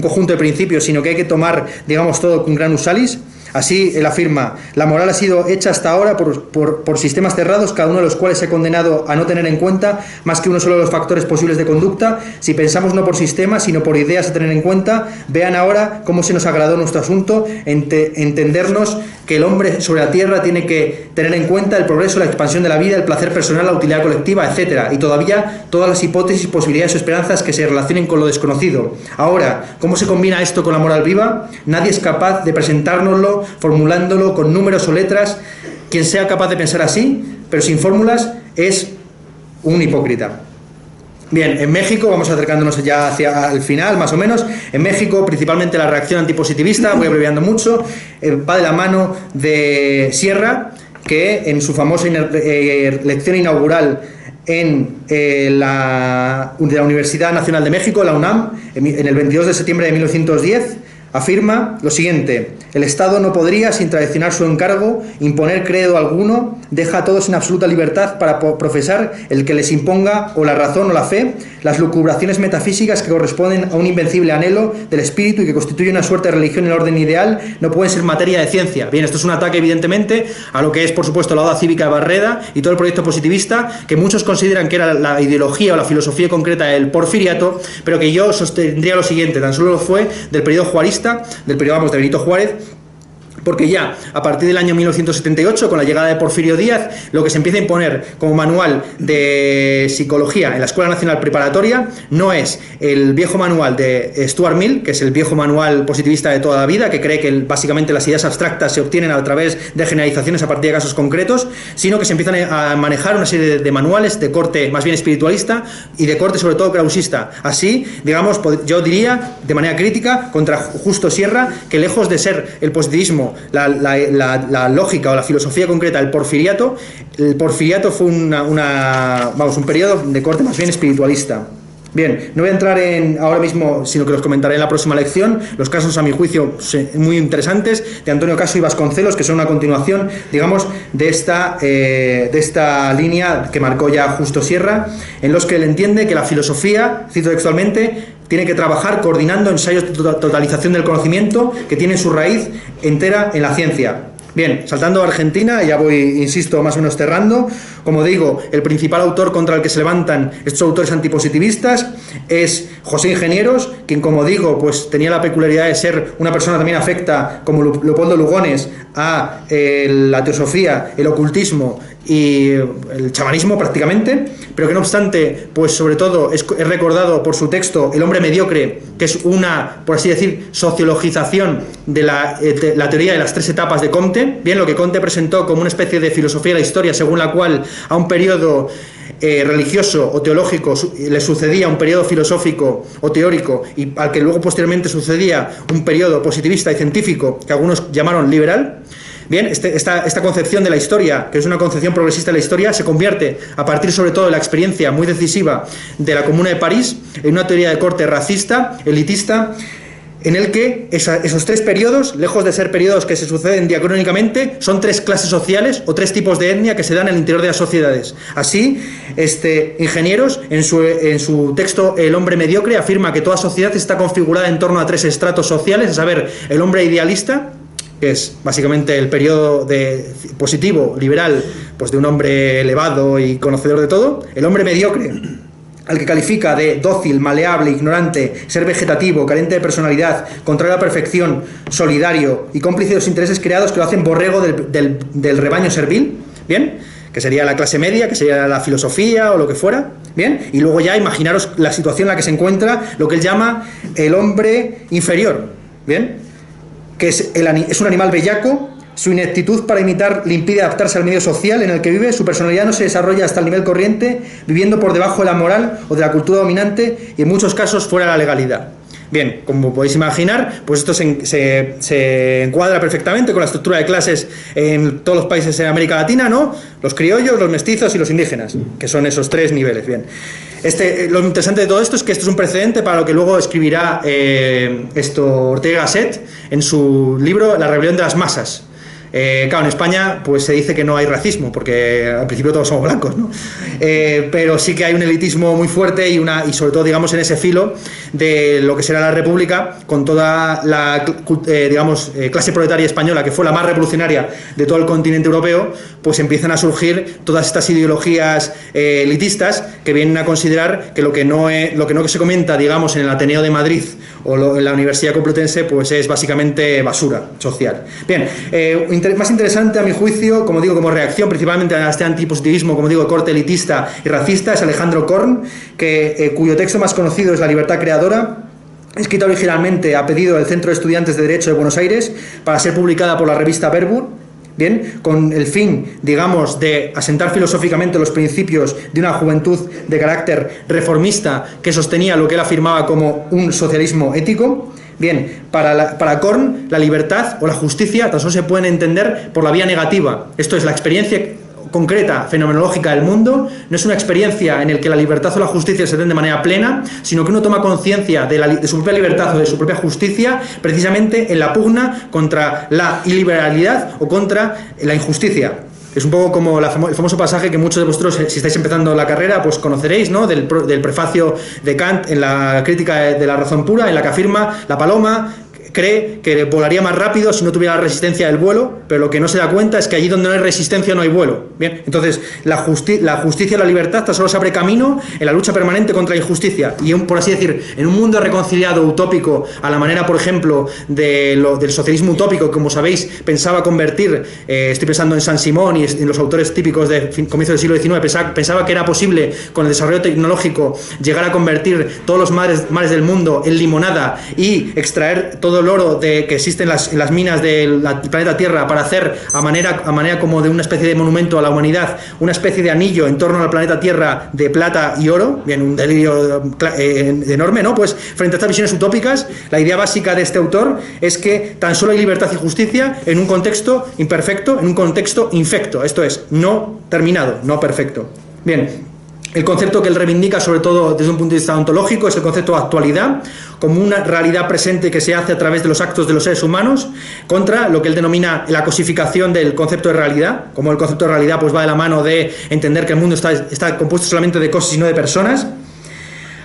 conjunto de principios, sino que hay que tomar, digamos, todo con gran usalis. Así él afirma: la moral ha sido hecha hasta ahora por sistemas cerrados, cada uno de los cuales se ha condenado a no tener en cuenta más que uno solo de los factores posibles de conducta. Si pensamos no por sistemas, sino por ideas a tener en cuenta, vean ahora cómo se nos agradó nuestro asunto, entendernos que el hombre sobre la tierra tiene que tener en cuenta el progreso, la expansión de la vida, el placer personal, la utilidad colectiva, etcétera, y todavía todas las hipótesis, posibilidades o esperanzas que se relacionen con lo desconocido. Ahora, ¿cómo se combina esto con la moral viva? Nadie es capaz de presentárnoslo formulándolo con números o letras. Quien sea capaz de pensar así pero sin fórmulas es un hipócrita. Bien, en México, vamos acercándonos ya hacia el final, más o menos. En México, principalmente la reacción antipositivista, voy abreviando mucho, va de la mano de Sierra, que en su famosa lección inaugural de la Universidad Nacional de México, la UNAM, en el 22 de septiembre de 1910, afirma lo siguiente: el Estado no podría, sin traicionar su encargo, imponer credo alguno, deja a todos en absoluta libertad para profesar el que les imponga o la razón o la fe, las lucubraciones metafísicas que corresponden a un invencible anhelo del espíritu y que constituye una suerte de religión en el orden ideal, no pueden ser materia de ciencia. Bien, esto es un ataque evidentemente a lo que es, por supuesto, la Oda Cívica de Barreda y todo el proyecto positivista, que muchos consideran que era la ideología o la filosofía concreta del porfiriato, pero que yo sostendría lo siguiente: tan solo fue del periodo juarista, del periodo, vamos, de Benito Juárez, porque ya a partir del año 1978, con la llegada de Porfirio Díaz, lo que se empieza a imponer como manual de psicología en la Escuela Nacional Preparatoria no es el viejo manual de Stuart Mill, que es el viejo manual positivista de toda la vida, que cree que básicamente las ideas abstractas se obtienen a través de generalizaciones a partir de casos concretos, sino que se empiezan a manejar una serie de manuales de corte más bien espiritualista y de corte sobre todo krausista. Así, digamos, yo diría de manera crítica contra Justo Sierra que, lejos de ser el positivismo la lógica o la filosofía concreta del porfiriato, el porfiriato fue un periodo de corte más bien espiritualista. Bien, no voy a entrar ahora mismo, sino que los comentaré en la próxima lección, los casos a mi juicio muy interesantes de Antonio Caso y Vasconcelos, que son una continuación, digamos, de esta línea que marcó ya Justo Sierra, en los que él entiende que la filosofía, cito textualmente, tiene que trabajar coordinando ensayos de totalización del conocimiento que tienen su raíz entera en la ciencia. Bien, saltando a Argentina, ya voy, insisto, más o menos cerrando. Como digo, el principal autor contra el que se levantan estos autores antipositivistas es José Ingenieros, quien, como digo, pues tenía la peculiaridad de ser una persona también afecta, como Leopoldo Lugones, a la teosofía, el ocultismo y el chamanismo prácticamente, pero que no obstante, pues sobre todo es recordado por su texto El hombre mediocre, que es una, por así decir, sociologización de la teoría de las tres etapas de Comte. Bien, lo que Comte presentó como una especie de filosofía de la historia, según la cual a un periodo religioso o teológico le sucedía un periodo filosófico o teórico, y al que luego posteriormente sucedía un periodo positivista y científico que algunos llamaron liberal. Bien, esta concepción de la historia, que es una concepción progresista de la historia, se convierte, a partir sobre todo de la experiencia muy decisiva de la Comuna de París, en una teoría de corte racista, elitista, en el que esos tres periodos, lejos de ser periodos que se suceden diacrónicamente, son tres clases sociales o tres tipos de etnia que se dan en el interior de las sociedades. Así, Ingenieros, en su texto El hombre mediocre, afirma que toda sociedad está configurada en torno a tres estratos sociales, a saber, el hombre idealista, que es básicamente el periodo positivo, liberal, pues de un hombre elevado y conocedor de todo; el hombre mediocre, al que califica de dócil, maleable, ignorante, ser vegetativo, carente de personalidad, contrario a la perfección, solidario y cómplice de los intereses creados que lo hacen borrego del rebaño servil. Bien, que sería la clase media, que sería la filosofía o lo que fuera. Bien, y luego ya imaginaros la situación en la que se encuentra lo que él llama el hombre inferior. Bien, que es un animal bellaco. Su ineptitud para imitar le impide adaptarse al medio social en el que vive. Su personalidad no se desarrolla hasta el nivel corriente, viviendo por debajo de la moral o de la cultura dominante y en muchos casos fuera de la legalidad. Bien, como podéis imaginar, pues esto se encuadra perfectamente con la estructura de clases en todos los países de América Latina, ¿no? Los criollos, los mestizos y los indígenas, que son esos tres niveles. Bien. Lo interesante de todo esto es que esto es un precedente para lo que luego escribirá Ortega y Gasset en su libro La rebelión de las masas. Claro, en España pues se dice que no hay racismo, porque al principio todos somos blancos, ¿no? Pero sí que hay un elitismo muy fuerte y sobre todo, digamos, en ese filo de lo que será la República, con toda la, clase proletaria española, que fue la más revolucionaria de todo el continente europeo, pues empiezan a surgir todas estas ideologías elitistas que vienen a considerar que lo que no se comenta, digamos, en el Ateneo de Madrid o en la Universidad Complutense, pues es básicamente basura social. Bien, más interesante a mi juicio, como digo, como reacción principalmente a este antipositivismo, como digo, corte elitista y racista, es Alejandro Korn, cuyo texto más conocido es La libertad creadora, escrita originalmente a pedido del Centro de Estudiantes de Derecho de Buenos Aires para ser publicada por la revista Verbum. bien, con el fin, digamos, de asentar filosóficamente los principios de una juventud de carácter reformista que sostenía lo que él afirmaba como un socialismo ético. Bien, para Korn, la libertad o la justicia tan solo se pueden entender por la vía negativa. Esto es, la experiencia concreta, fenomenológica del mundo, no es una experiencia en la que la libertad o la justicia se den de manera plena, sino que uno toma conciencia de su propia libertad o de su propia justicia precisamente en la pugna contra la iliberalidad o contra la injusticia. Es un poco como el famoso pasaje que muchos de vosotros, si estáis empezando la carrera, pues conoceréis, ¿no? Del prefacio de Kant en la crítica de la razón pura, en la que afirma: la paloma cree que volaría más rápido si no tuviera la resistencia del vuelo, pero lo que no se da cuenta es que allí donde no hay resistencia no hay vuelo. Bien, entonces la justicia y la libertad tan solo se abre camino en la lucha permanente contra la injusticia. Y por así decir, en un mundo reconciliado, utópico, a la manera, por ejemplo, del socialismo utópico, que, como sabéis, pensaba convertir, estoy pensando en Saint-Simon y en los autores típicos de comienzo del siglo XIX, pensaba que era posible, con el desarrollo tecnológico, llegar a convertir todos los mares del mundo en limonada y extraer todo el oro que existe en las minas del planeta Tierra para hacer a manera como de una especie de monumento a la humanidad, una especie de anillo en torno al planeta Tierra de plata y oro. Bien, un delirio enorme, ¿no? Pues frente a estas visiones utópicas, la idea básica de este autor es que tan solo hay libertad y justicia en un contexto imperfecto, en un contexto infecto, esto es, no terminado, no perfecto. Bien, el concepto que él reivindica, sobre todo desde un punto de vista ontológico, es el concepto de actualidad, como una realidad presente que se hace a través de los actos de los seres humanos, contra lo que él denomina la cosificación del concepto de realidad, como el concepto de realidad pues va de la mano de entender que el mundo está compuesto solamente de cosas y no de personas.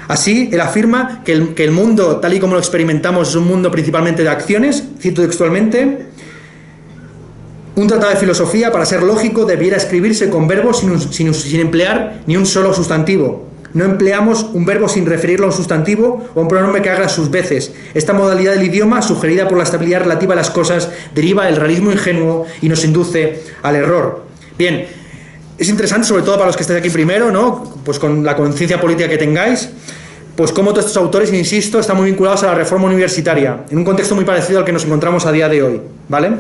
Así, él afirma que el mundo, tal y como lo experimentamos, es un mundo principalmente de acciones. Cito textualmente: un tratado de filosofía, para ser lógico, debiera escribirse con verbos sin emplear ni un solo sustantivo. No empleamos un verbo sin referirlo a un sustantivo o a un pronombre que haga sus veces. Esta modalidad del idioma, sugerida por la estabilidad relativa a las cosas, deriva del realismo ingenuo y nos induce al error. Bien, es interesante, sobre todo para los que estáis aquí primero, ¿no? Pues con la conciencia política que tengáis, pues como todos estos autores, insisto, están muy vinculados a la reforma universitaria, en un contexto muy parecido al que nos encontramos a día de hoy, ¿vale?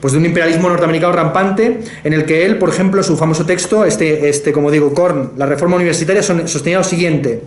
Pues de un imperialismo norteamericano rampante, en el que él, por ejemplo, su famoso texto, como digo, Korn, la reforma universitaria, sostenía lo siguiente: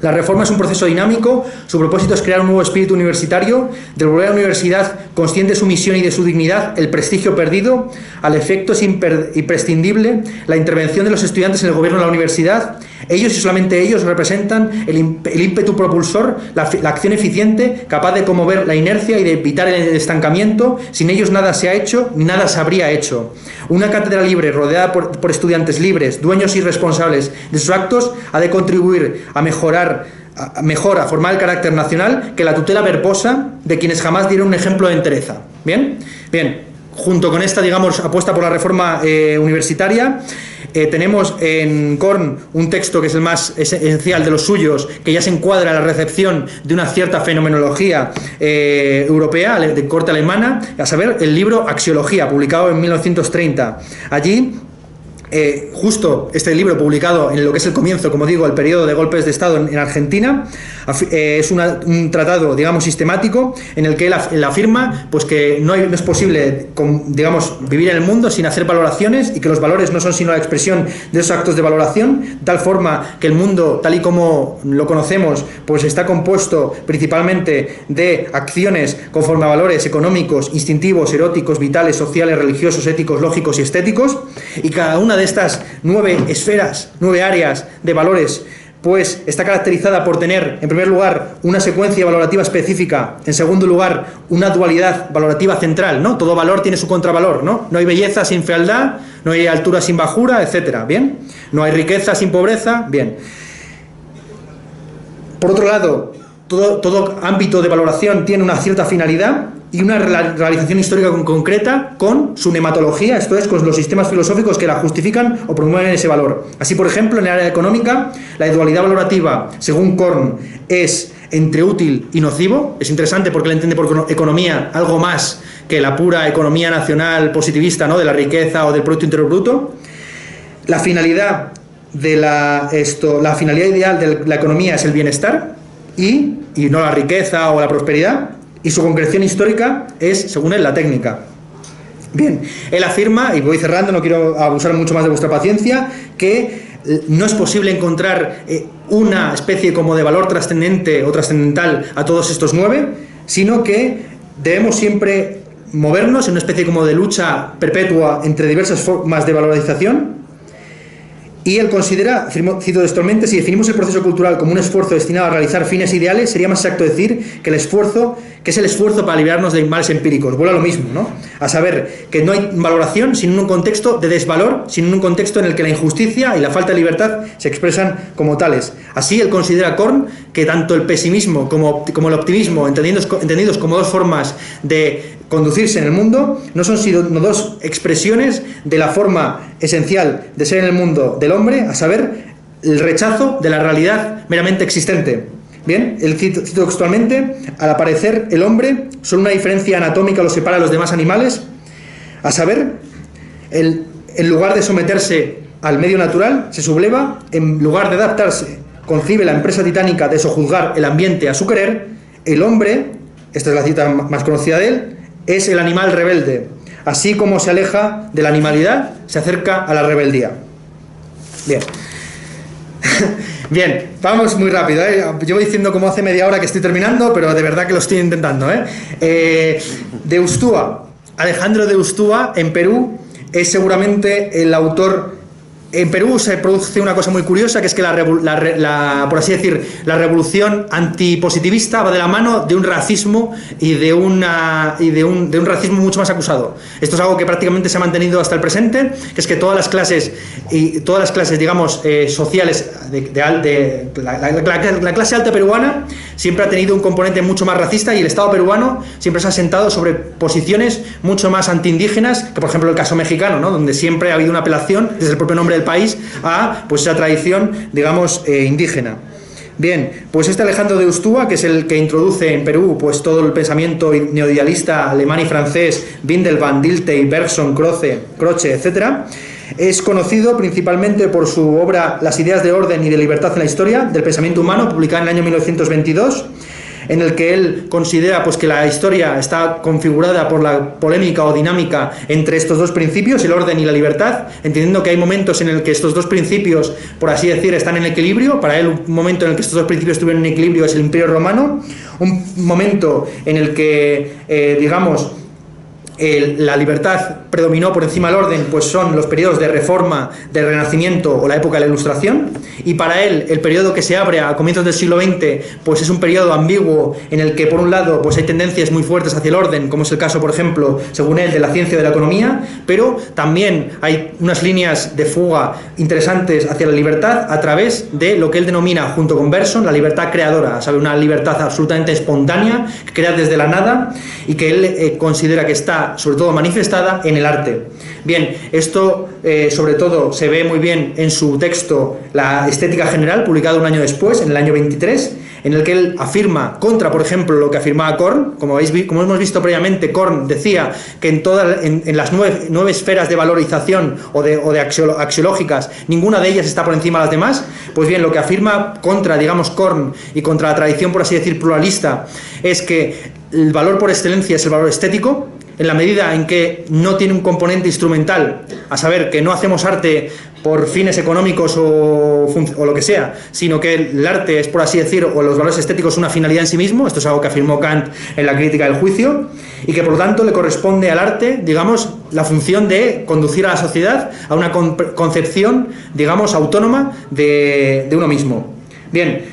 la reforma es un proceso dinámico, su propósito es crear un nuevo espíritu universitario, devolver a la universidad, consciente de su misión y de su dignidad, el prestigio perdido. Al efecto es imprescindible la intervención de los estudiantes en el gobierno de la universidad. Ellos y solamente ellos representan el ímpetu propulsor, la acción eficiente, capaz de conmover la inercia y de evitar el estancamiento. Sin ellos nada se ha hecho, ni nada se habría hecho. Una cátedra libre, rodeada por estudiantes libres, dueños y responsables de sus actos, ha de contribuir a a formar el carácter nacional que la tutela verbosa de quienes jamás dieron un ejemplo de entereza. ¿Bien? Bien, junto con esta, digamos, apuesta por la reforma universitaria, tenemos en Korn un texto que es el más esencial de los suyos, que ya se encuadra en la recepción de una cierta fenomenología europea, de corte alemana, a saber, el libro Axiología, publicado en 1930. Allí, justo este libro, publicado en lo que es el comienzo, como digo, el periodo de golpes de Estado en Argentina, es un tratado, digamos, sistemático, en el que él afirma pues que no es posible, digamos, vivir en el mundo sin hacer valoraciones, y que los valores no son sino la expresión de esos actos de valoración, de tal forma que el mundo, tal y como lo conocemos, pues está compuesto principalmente de acciones conforme a valores económicos, instintivos, eróticos, vitales, sociales, religiosos, éticos, lógicos y estéticos, y cada una de estas 9 esferas, 9 áreas de valores, pues está caracterizada por tener, en primer lugar, una secuencia valorativa específica, en segundo lugar, una dualidad valorativa central, ¿no? Todo valor tiene su contravalor, ¿no? No hay belleza sin fealdad, no hay altura sin bajura, etcétera, ¿bien? No hay riqueza sin pobreza, bien. Por otro lado, todo ámbito de valoración tiene una cierta finalidad y una realización histórica concreta con su nematología, esto es, con los sistemas filosóficos que la justifican o promueven ese valor. Así, por ejemplo, en el área económica, la dualidad valorativa, según Korn, es entre útil y nocivo. Es interesante porque él entiende por economía algo más que la pura economía nacional positivista, ¿no?, de la riqueza o del Producto Interior Bruto. La finalidad la finalidad ideal de la economía es el bienestar y no la riqueza o la prosperidad. Y su concreción histórica es, según él, la técnica. Bien, él afirma, y voy cerrando, no quiero abusar mucho más de vuestra paciencia, que no es posible encontrar una especie como de valor trascendente o trascendental a todos estos 9, sino que debemos siempre movernos en una especie como de lucha perpetua entre diversas formas de valorización. Y él considera, cito textualmente, si definimos el proceso cultural como un esfuerzo destinado a realizar fines ideales, sería más exacto decir que es el esfuerzo para liberarnos de males empíricos. Vuelve a lo mismo, ¿no? A saber, que no hay valoración sin un contexto de desvalor, sin un contexto en el que la injusticia y la falta de libertad se expresan como tales. Así él considera Korn que tanto el pesimismo como el optimismo, entendidos como dos formas de conducirse en el mundo, no son sino dos expresiones de la forma esencial de ser en el mundo del hombre, a saber, el rechazo de la realidad meramente existente. Bien, el cito textualmente, al aparecer el hombre, solo una diferencia anatómica lo separa de los demás animales, a saber, en lugar de someterse al medio natural, se subleva, en lugar de adaptarse, concibe la empresa titánica de sojuzgar el ambiente a su querer, el hombre, esta es la cita más conocida de él, es el animal rebelde. Así como se aleja de la animalidad, se acerca a la rebeldía. Bien. Bien, vamos muy rápido, ¿eh? Llevo diciendo como hace media hora que estoy terminando, pero de verdad que lo estoy intentando, de Ustúa. Alejandro de Ustúa, en Perú, es seguramente el autor. En Perú se produce una cosa muy curiosa, que es que por así decir, la revolución antipositivista va de la mano de un racismo y de un racismo mucho más acusado. Esto es algo que prácticamente se ha mantenido hasta el presente, que es que todas las clases, digamos, sociales la clase alta peruana siempre ha tenido un componente mucho más racista, y el Estado peruano siempre se ha sentado sobre posiciones mucho más antiindígenas que, por ejemplo, el caso mexicano, ¿no? Donde siempre ha habido una apelación desde el propio nombre del país a pues esa tradición, digamos, indígena. Bien, pues este Alejandro de Ustúa, que es el que introduce en Perú pues todo el pensamiento neoidealista alemán y francés, Windelband, Dilthey, Bergson, Croce, etcétera, es conocido principalmente por su obra Las ideas de orden y de libertad en la historia del pensamiento humano, publicada en el año 1922, en el que él considera pues que la historia está configurada por la polémica o dinámica entre estos dos principios, el orden y la libertad, entendiendo que hay momentos en el que estos dos principios, por así decir, están en equilibrio. Para él, un momento en el que estos dos principios estuvieron en equilibrio es el Imperio Romano, un momento en el que, digamos, la libertad predominó por encima del orden, pues son los periodos de reforma, de renacimiento o la época de la Ilustración. Y para él el periodo que se abre a comienzos del siglo XX pues es un periodo ambiguo en el que por un lado pues hay tendencias muy fuertes hacia el orden, como es el caso, por ejemplo, según él, de la ciencia y de la economía, pero también hay unas líneas de fuga interesantes hacia la libertad a través de lo que él denomina, junto con Bergson, la libertad creadora, ¿sabe? Una libertad absolutamente espontánea, que crea desde la nada y que él considera que está sobre todo manifestada en el arte. Bien, esto sobre todo se ve muy bien en su texto La estética general, publicado un año después, en el año 23, en el que él afirma contra, por ejemplo, lo que afirmaba Korn. Como hemos visto previamente, Korn decía que en las nueve esferas de valorización o de axiológicas, ninguna de ellas está por encima de las demás. Pues bien, lo que afirma contra, digamos, Korn y contra la tradición, por así decir, pluralista, es que el valor por excelencia es el valor estético, en la medida en que no tiene un componente instrumental, a saber, que no hacemos arte por fines económicos o lo que sea, sino que el arte es, por así decir, o los valores estéticos, una finalidad en sí mismo. Esto es algo que afirmó Kant en la Crítica del Juicio, y que por lo tanto le corresponde al arte, digamos, la función de conducir a la sociedad a una concepción, digamos, autónoma de uno mismo. Bien,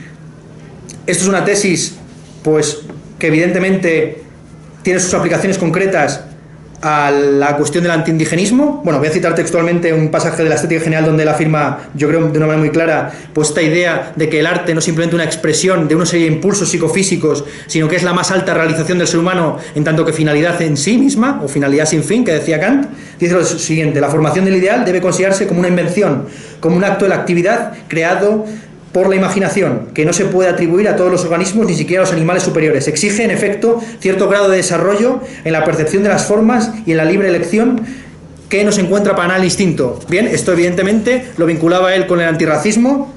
esto es una tesis, pues, que evidentemente tiene sus aplicaciones concretas a la cuestión del antiindigenismo. Bueno, voy a citar textualmente un pasaje de la Estética General donde él afirma, yo creo de una manera muy clara, pues esta idea de que el arte no es simplemente una expresión de una serie de impulsos psicofísicos, sino que es la más alta realización del ser humano en tanto que finalidad en sí misma, o finalidad sin fin, que decía Kant. Dice lo siguiente: la formación del ideal debe considerarse como una invención, como un acto de la actividad creado por la imaginación, que no se puede atribuir a todos los organismos, ni siquiera a los animales superiores. Exige, en efecto, cierto grado de desarrollo en la percepción de las formas y en la libre elección que no se encuentra para nada el instinto. Bien, esto evidentemente lo vinculaba él con el antirracismo,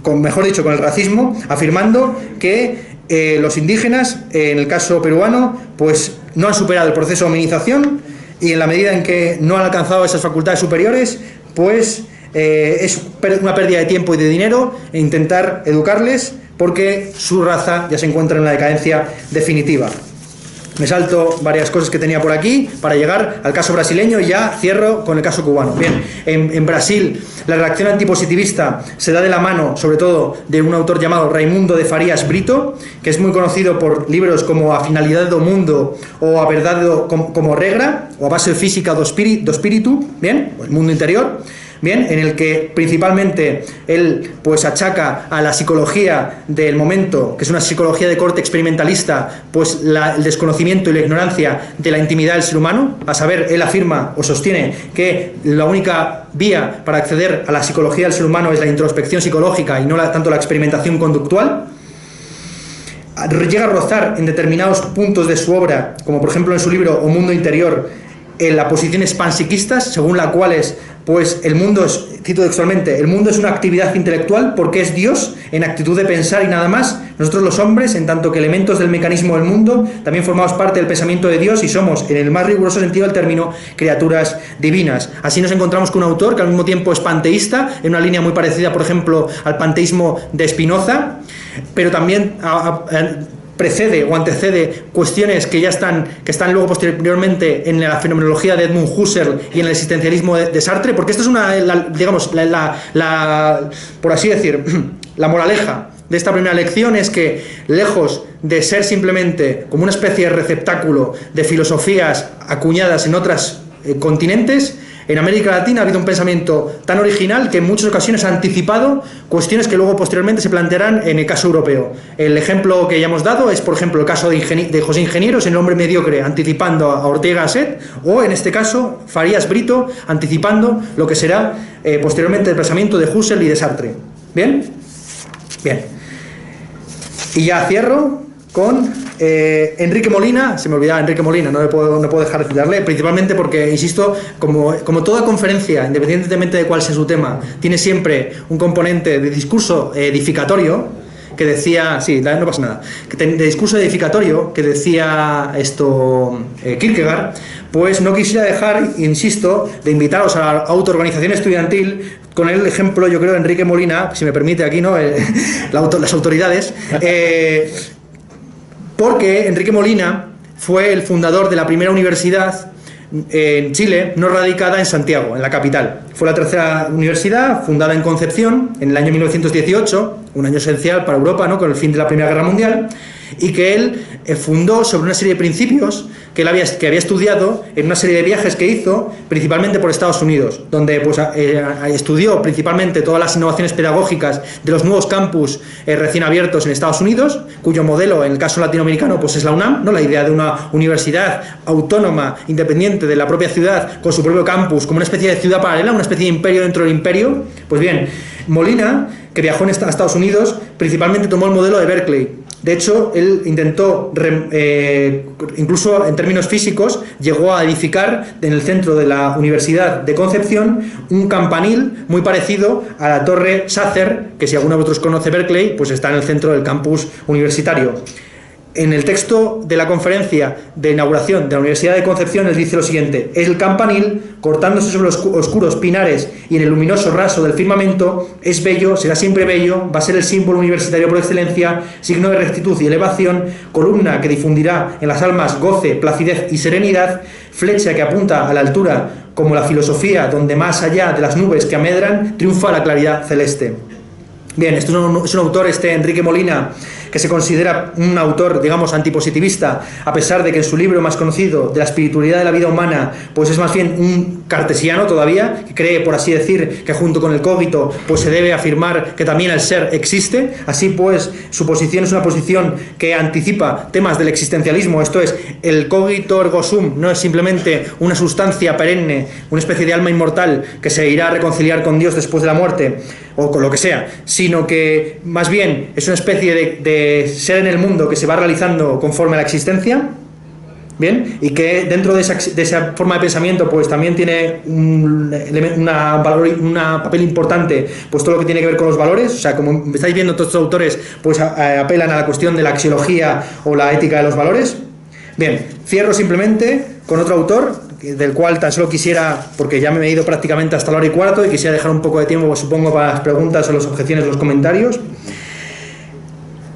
mejor dicho, con el racismo, afirmando que los indígenas, en el caso peruano, pues no han superado el proceso de hominización y en la medida en que no han alcanzado esas facultades superiores, pues es una pérdida de tiempo y de dinero intentar educarles, porque su raza ya se encuentra en la decadencia definitiva. Me salto varias cosas que tenía por aquí para llegar al caso brasileño y ya cierro con el caso cubano. Bien, en Brasil la reacción antipositivista se da de la mano, sobre todo, de un autor llamado Raimundo de Farias Brito, que es muy conocido por libros como A Finalidade do Mundo o A Verdade como Regra, o A Base Física do Espíritu, bien, o El Mundo Interior. Bien, en el que principalmente él pues achaca a la psicología del momento, que es una psicología de corte experimentalista, pues el desconocimiento y la ignorancia de la intimidad del ser humano. A saber, él afirma o sostiene que la única vía para acceder a la psicología del ser humano es la introspección psicológica y no tanto la experimentación conductual. Llega a rozar en determinados puntos de su obra, como por ejemplo en su libro O Mundo Interior, en las posiciones panpsiquistas, según las cuales pues el mundo es, cito textualmente, el mundo es una actividad intelectual porque es Dios en actitud de pensar y nada más. Nosotros los hombres, en tanto que elementos del mecanismo del mundo, también formamos parte del pensamiento de Dios y somos, en el más riguroso sentido del término, criaturas divinas. Así nos encontramos con un autor que al mismo tiempo es panteísta, en una línea muy parecida, por ejemplo, al panteísmo de Spinoza, pero también precede o antecede cuestiones que están luego posteriormente en la fenomenología de Edmund Husserl y en el existencialismo de Sartre, porque esto es por así decir, la moraleja de esta primera lección es que, lejos de ser simplemente como una especie de receptáculo de filosofías acuñadas en otros continentes, en América Latina ha habido un pensamiento tan original que en muchas ocasiones ha anticipado cuestiones que luego posteriormente se plantearán en el caso europeo. El ejemplo que ya hemos dado es, por ejemplo, el caso de José Ingenieros, El hombre mediocre, anticipando a Ortega y Gasset, o en este caso Farias Brito, anticipando lo que será posteriormente el pensamiento de Husserl y de Sartre. ¿Bien? Bien. Y ya cierro con Enrique Molina. Se me olvidaba Enrique Molina, no puedo dejar de citarle, principalmente porque, insisto, como toda conferencia, independientemente de cuál sea su tema, tiene siempre un componente de discurso edificatorio, que decía, sí, no pasa nada, de discurso edificatorio, que decía Kierkegaard, pues no quisiera dejar, insisto, de invitaros a la autoorganización estudiantil con el ejemplo, yo creo, de Enrique Molina, si me permite aquí, ¿no? Las autoridades, porque Enrique Molina fue el fundador de la primera universidad en Chile, no radicada en Santiago, en la capital. Fue la tercera universidad, fundada en Concepción, en el año 1918, un año esencial para Europa, ¿no?, con el fin de la Primera Guerra Mundial, y que él fundó sobre una serie de principios que había estudiado en una serie de viajes que hizo, principalmente por Estados Unidos, donde pues, estudió principalmente todas las innovaciones pedagógicas de los nuevos campus recién abiertos en Estados Unidos, cuyo modelo, en el caso latinoamericano, pues es la UNAM, ¿no?, la idea de una universidad autónoma, independiente de la propia ciudad, con su propio campus, como una especie de ciudad paralela, una especie de imperio dentro del imperio. Pues bien, Molina, que viajó a Estados Unidos, principalmente tomó el modelo de Berkeley. De hecho, él intentó, incluso en términos físicos, llegó a edificar en el centro de la Universidad de Concepción un campanil muy parecido a la Torre Sacer, que si alguno de vosotros conoce Berkeley, pues está en el centro del campus universitario. En el texto de la conferencia de inauguración de la Universidad de Concepción, él dice lo siguiente: el campanil, cortándose sobre los oscuros pinares y en el luminoso raso del firmamento, es bello, será siempre bello, va a ser el símbolo universitario por excelencia, signo de rectitud y elevación, columna que difundirá en las almas goce, placidez y serenidad, flecha que apunta a la altura como la filosofía, donde más allá de las nubes que amedran, triunfa la claridad celeste. Bien, esto es un autor, Enrique Molina, que se considera un autor, digamos, antipositivista, a pesar de que en su libro más conocido, de la espiritualidad de la vida humana, pues es más bien un cartesiano todavía, que cree, por así decir, que junto con el cogito, pues se debe afirmar que también el ser existe. Así pues, su posición es una posición que anticipa temas del existencialismo, esto es, el cogito ergo sum no es simplemente una sustancia perenne, una especie de alma inmortal que se irá a reconciliar con Dios después de la muerte, o con lo que sea, sino que más bien es una especie de ser en el mundo que se va realizando conforme a la existencia. Bien, y que dentro de esa forma de pensamiento pues también tiene un papel importante, pues todo lo que tiene que ver con los valores. O sea, como estáis viendo, todos estos autores pues apelan a la cuestión de la axiología o la ética de los valores. Bien, cierro simplemente con otro autor, del cual tan solo quisiera, porque ya me he ido prácticamente hasta la hora y cuarto, y quisiera dejar un poco de tiempo, pues, supongo, para las preguntas o las objeciones, los comentarios.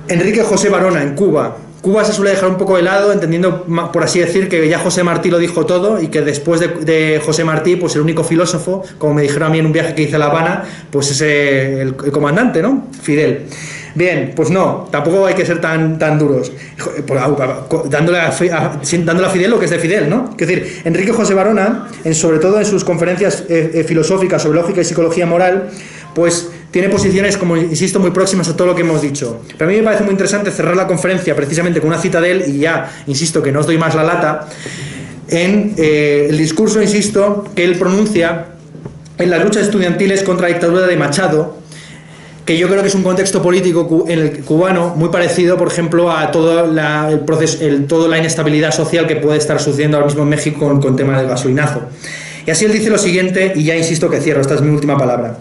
Enrique José Barona, en Cuba. Cuba se suele dejar un poco de lado, entendiendo, por así decir, que ya José Martí lo dijo todo y que después de José Martí, pues el único filósofo, como me dijeron a mí en un viaje que hice a La Habana, pues es el comandante, ¿no? Fidel. Bien, pues no, tampoco hay que ser tan duros, dándole a Fidel lo que es de Fidel, ¿no? Es decir, Enrique José Barona, sobre todo en sus conferencias filosóficas sobre lógica y psicología moral, pues tiene posiciones, como insisto, muy próximas a todo lo que hemos dicho. Pero a mí me parece muy interesante cerrar la conferencia precisamente con una cita de él, y ya, insisto, que no os doy más la lata, en el discurso, insisto, que él pronuncia en las luchas estudiantiles contra la dictadura de Machado, que yo creo que es un contexto político en el cubano muy parecido, por ejemplo, a toda la inestabilidad social que puede estar sucediendo ahora mismo en México con tema del gasolinazo. Y así él dice lo siguiente, y ya insisto que cierro, esta es mi última palabra: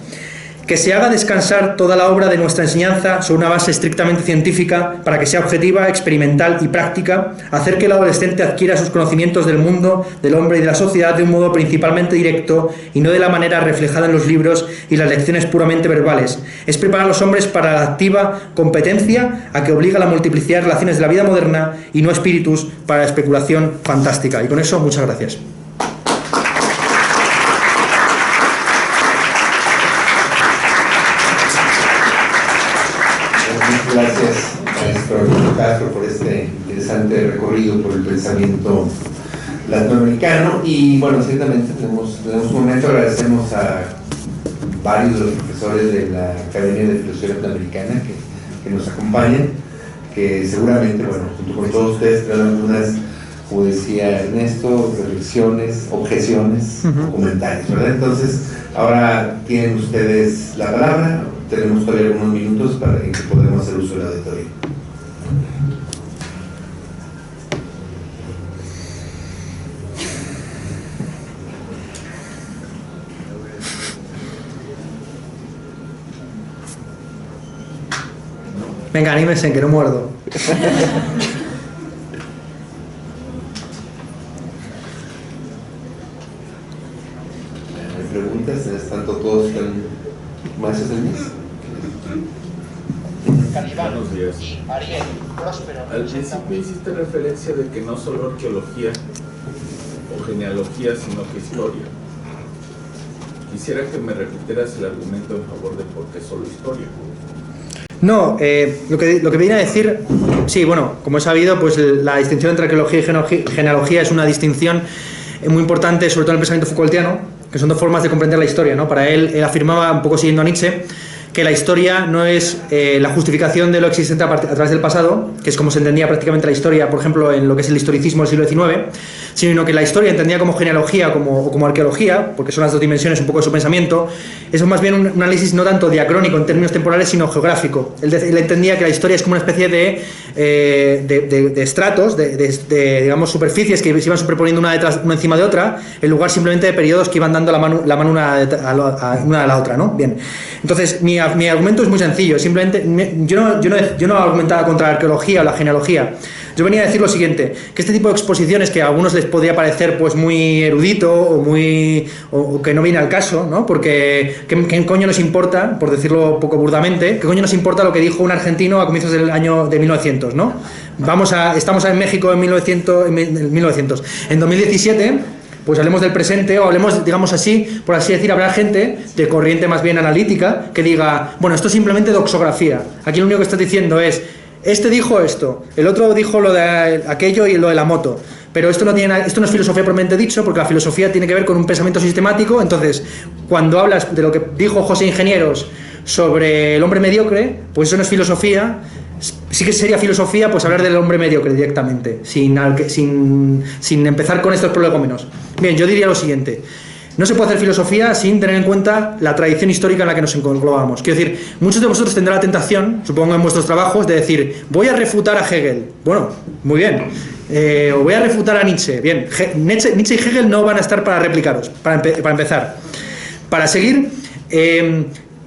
que se haga descansar toda la obra de nuestra enseñanza sobre una base estrictamente científica para que sea objetiva, experimental y práctica, hacer que el adolescente adquiera sus conocimientos del mundo, del hombre y de la sociedad de un modo principalmente directo y no de la manera reflejada en los libros y las lecciones puramente verbales. Es preparar a los hombres para la activa competencia a que obliga la multiplicidad de relaciones de la vida moderna y no espíritus para la especulación fantástica. Y con eso, muchas gracias. Gracias, maestro Castro, por este interesante recorrido por el pensamiento latinoamericano. Y bueno, ciertamente tenemos un momento, agradecemos a varios de los profesores de la Academia de Filosofía Latinoamericana que nos acompañan, que seguramente, bueno, junto con todos ustedes tendrán algunas, como decía Ernesto, reflexiones, objeciones, comentarios, ¿verdad? Entonces, ahora tienen ustedes la palabra. Tenemos todavía algunos minutos para que podamos hacer uso del auditorio. Venga, anímense, que no muerdo. ¿Hay preguntas? ¿Están todos maestros del MIS? Buenos días. Al principio hiciste referencia de que no solo arqueología o genealogía, sino que historia. Quisiera que me repitieras el argumento en favor de por qué solo historia. No, lo que viene a decir, sí, bueno, como he sabido, pues la distinción entre arqueología y genealogía es una distinción muy importante, sobre todo en el pensamiento Foucaultiano, que son dos formas de comprender la historia, ¿no? Para él afirmaba, un poco siguiendo a Nietzsche, que la historia no es la justificación de lo existente a través del pasado, que es como se entendía prácticamente la historia, por ejemplo, en lo que es el historicismo del siglo XIX, sino que la historia entendía como genealogía o como arqueología, porque son las dos dimensiones un poco de su pensamiento. Eso es más bien un análisis no tanto diacrónico en términos temporales, sino geográfico. Él entendía que la historia es como una especie de estratos, digamos, superficies que se iban superponiendo una encima de otra, en lugar simplemente de periodos que iban dando la mano una a la otra, ¿no? Bien. Entonces, mi argumento es muy sencillo. Simplemente, yo no argumentaba contra la arqueología o la genealogía. Yo venía a decir lo siguiente, que este tipo de exposiciones que a algunos les podría parecer pues muy erudito o que no viene al caso, ¿no? Porque ¿qué coño nos importa, por decirlo poco burdamente, qué coño nos importa lo que dijo un argentino a comienzos del año de 1900, ¿no? Estamos en México en 1900. En 2017, pues hablemos del presente, o hablemos, digamos así, por así decir, habrá gente de corriente más bien analítica que diga, bueno, esto es simplemente doxografía. Aquí lo único que estás diciendo es, este dijo esto, el otro dijo lo de aquello y lo de la moto, pero esto no es filosofía propiamente dicho, porque la filosofía tiene que ver con un pensamiento sistemático. Entonces, cuando hablas de lo que dijo José Ingenieros sobre el hombre mediocre, pues eso no es filosofía. Sí que sería filosofía pues hablar del hombre mediocre directamente, sin empezar con estos prolegómenos. Bien, yo diría lo siguiente: no se puede hacer filosofía sin tener en cuenta la tradición histórica en la que nos englobamos. Quiero decir, muchos de vosotros tendrán la tentación, supongo en vuestros trabajos, de decir, voy a refutar a Hegel. Bueno, muy bien. O voy a refutar a Nietzsche. Bien, Nietzsche y Hegel no van a estar para replicaros, para empezar. Para seguir,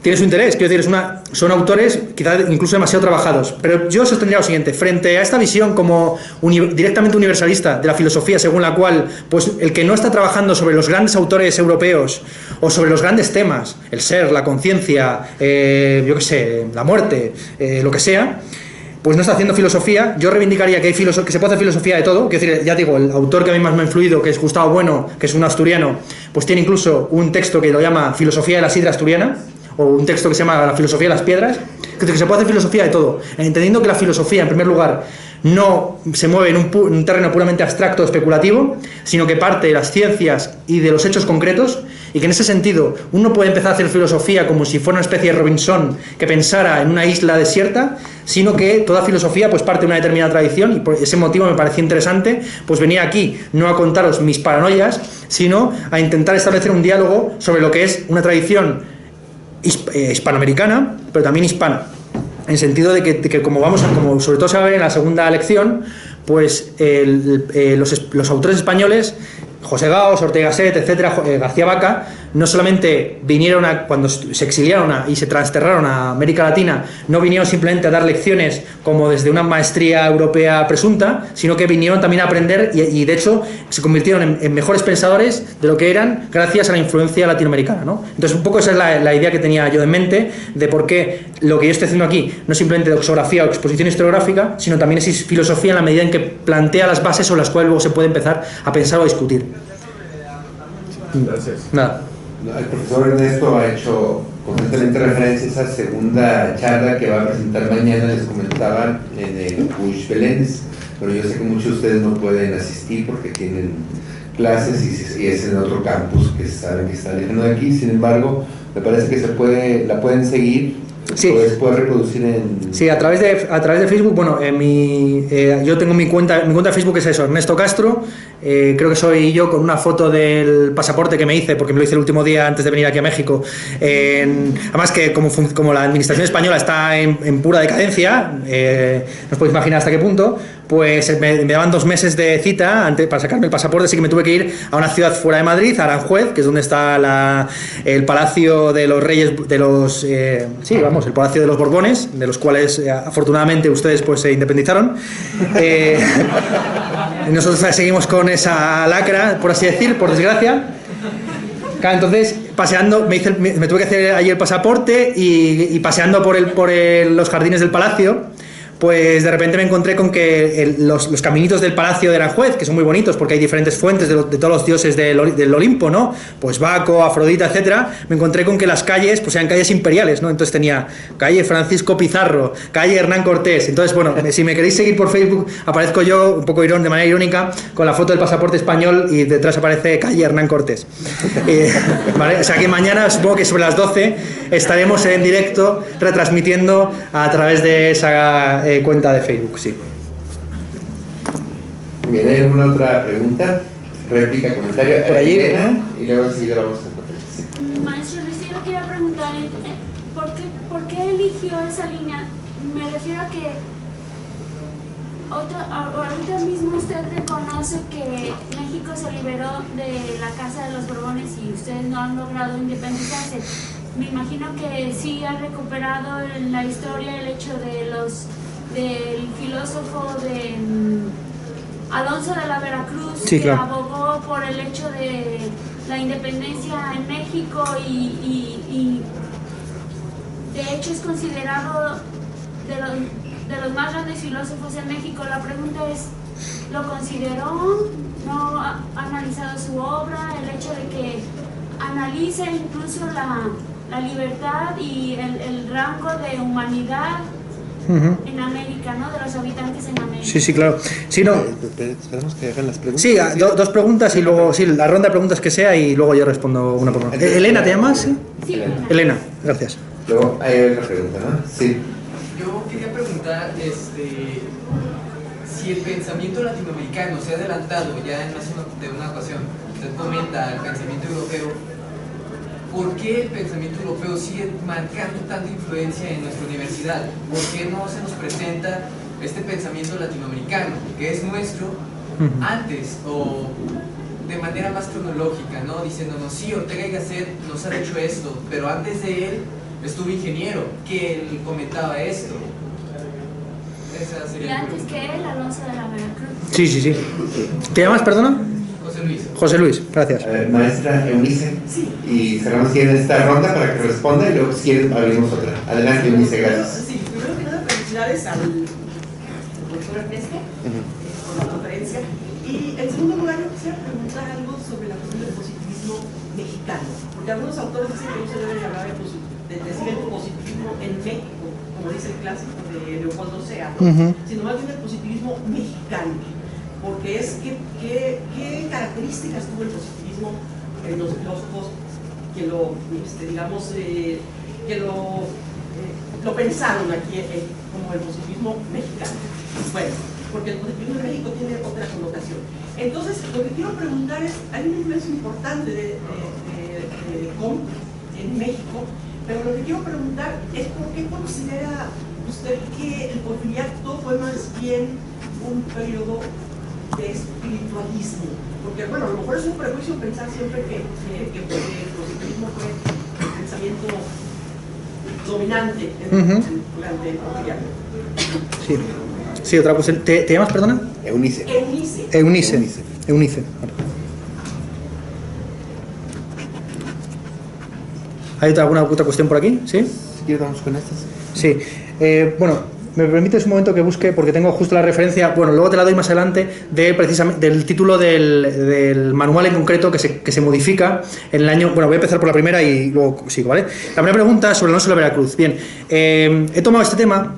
tiene su interés, quiero decir, son autores quizás incluso demasiado trabajados, pero yo sostendría lo siguiente: frente a esta visión como directamente universalista de la filosofía, según la cual pues el que no está trabajando sobre los grandes autores europeos o sobre los grandes temas, el ser, la conciencia, yo qué sé, la muerte, lo que sea, pues no está haciendo filosofía. Yo reivindicaría que se puede hacer filosofía de todo. Quiero decir, ya digo, el autor que a mí más me ha influido, que es Gustavo Bueno, que es un asturiano, pues tiene incluso un texto que lo llama Filosofía de la sidra asturiana, o un texto que se llama La filosofía de las piedras. Que se puede hacer filosofía de todo, entendiendo que la filosofía, en primer lugar, no se mueve en un terreno puramente abstracto, especulativo, sino que parte de las ciencias y de los hechos concretos, y que en ese sentido uno puede empezar a hacer filosofía como si fuera una especie de Robinson que pensara en una isla desierta, sino que toda filosofía pues parte de una determinada tradición, y por ese motivo me parecía interesante pues venir aquí no a contaros mis paranoias, sino a intentar establecer un diálogo sobre lo que es una tradición hispanoamericana, pero también hispana, en el sentido de que como sobre todo se va a ver en la segunda lección, pues los autores españoles, José Gaos, Ortega y Gasset, etcétera, García Vaca, no solamente vinieron cuando se exiliaron y se transterraron a América Latina, no vinieron simplemente a dar lecciones como desde una maestría europea presunta, sino que vinieron también a aprender y de hecho se convirtieron en mejores pensadores de lo que eran gracias a la influencia latinoamericana, ¿no? Entonces un poco esa es la idea que tenía yo en mente de por qué lo que yo estoy haciendo aquí no es simplemente doxografía o exposición historiográfica, sino también es filosofía en la medida en que plantea las bases sobre las cuales luego se puede empezar a pensar o a discutir. Gracias. Nada. El profesor Ernesto ha hecho constantemente referencia a esa segunda charla que va a presentar mañana, les comentaba, en el Puig Beléndez, pero yo sé que muchos de ustedes no pueden asistir porque tienen clases y es en otro campus que saben que está lejano de aquí. Sin embargo, me parece que la pueden seguir. Sí. Puedes reproducir en... Sí, a través de Facebook. Bueno, yo tengo mi cuenta de Facebook, es eso, Ernesto Castro. Creo que soy yo con una foto del pasaporte que me hice, porque me lo hice el último día antes de venir aquí a México. Además que como la administración española está en pura decadencia, no os podéis imaginar hasta qué punto, pues me daban 2 meses de cita para sacarme el pasaporte, así que me tuve que ir a una ciudad fuera de Madrid, a Aranjuez, que es donde está el Palacio de los Reyes, el Palacio de los Borbones, de los cuales afortunadamente ustedes pues se independizaron. Nosotros seguimos con esa lacra, por así decir, por desgracia. Claro, entonces, paseando, me tuve que hacer allí el pasaporte y paseando por los jardines del palacio, pues de repente me encontré con que los caminitos del Palacio de Aranjuez, que son muy bonitos porque hay diferentes fuentes de todos los dioses del Olimpo, ¿no? Pues Baco, Afrodita, etcétera. Me encontré con que las calles pues eran calles imperiales, ¿no? Entonces tenía calle Francisco Pizarro, calle Hernán Cortés. Entonces, bueno, si me queréis seguir por Facebook, aparezco yo, un poco de manera irónica, con la foto del pasaporte español y detrás aparece calle Hernán Cortés. ¿Vale? O sea que mañana, supongo que sobre las 12, estaremos en directo retransmitiendo a través de esa cuenta de Facebook, sí. Bien, ¿hay alguna otra pregunta? Réplica, comentario. Por allí, y luego enseguida vamos a... Sí. Maestro, yo quería preguntar, ¿por qué eligió esa línea? Me refiero a que ahorita mismo usted reconoce que México se liberó de la Casa de los Borbones y ustedes no han logrado independizarse. Me imagino que sí han recuperado en la historia el hecho del filósofo de Alonso de la Veracruz, sí, claro, que abogó por el hecho de la independencia en México y de hecho es considerado de los más grandes filósofos en México. La pregunta es, ¿lo consideró? ¿No ha analizado su obra? El hecho de que analice incluso la libertad y el rango de humanidad en América, ¿no? De los habitantes en América. Sí, sí, claro. Sí, no. Esperamos que hagan las preguntas. Sí, dos preguntas y luego, sí, la ronda de preguntas que sea y luego yo respondo una por una. Elena, ¿te llamas? Sí. Sí, Elena, gracias. Luego hay otra pregunta, ¿no? Sí. Yo quería preguntar si el pensamiento latinoamericano se ha adelantado ya en más de una ocasión. Usted comenta el pensamiento europeo. ¿Por qué el pensamiento europeo sigue marcando tanta influencia en nuestra universidad? ¿Por qué no se nos presenta este pensamiento latinoamericano, que es nuestro, antes o de manera más cronológica, ¿no? Diciéndonos, sí, Ortega y Gasset nos ha dicho esto, pero antes de él estuvo ingeniero, que él comentaba esto. Esa Y sería antes que él, Alonso de la Veracruz. Sí, sí, sí. ¿Te llamas, perdona? José Luis. José Luis, gracias. Maestra Eunice. Sí. Y cerramos en esta ronda para que responda y luego si quieren abrimos otra. Adelante, Eunice, gracias. Sí, primero que nada, felicidades al doctor Ernesto por la conferencia. Y en segundo lugar, yo quisiera preguntar algo sobre la cuestión del positivismo mexicano. Porque algunos autores dicen que no se debe hablar de decir el positivismo en México, como dice el clásico de Leopoldo Sea, ¿no? Sino más bien el positivismo mexicano. Porque es qué características tuvo el positivismo en los filósofos que lo, digamos, que lo pensaron aquí como el positivismo mexicano. Bueno, porque el positivismo en México tiene otra connotación. Entonces, lo que quiero preguntar es, hay una influencia importante de Comte en México, pero lo que quiero preguntar es por qué considera usted que el porfiriato fue más bien un periodo de espiritualismo, porque bueno, a lo mejor es un prejuicio pensar siempre que el positivismo fue el pensamiento dominante durante el porfiriato. Sí. Sí, otra cuestión. ¿Te llamas, perdona? Eunice. Eunice. ¿Hay alguna otra cuestión por aquí? ¿Sí? Si quieres vamos con estas. Sí. Bueno, me permites un momento que busque, porque tengo justo la referencia, bueno, luego te la doy más adelante, precisamente del título del manual en concreto que se modifica en el año. Bueno, voy a empezar por la primera y luego sigo, ¿vale? La primera pregunta sobre Alonso de la Veracruz. Bien, he tomado este tema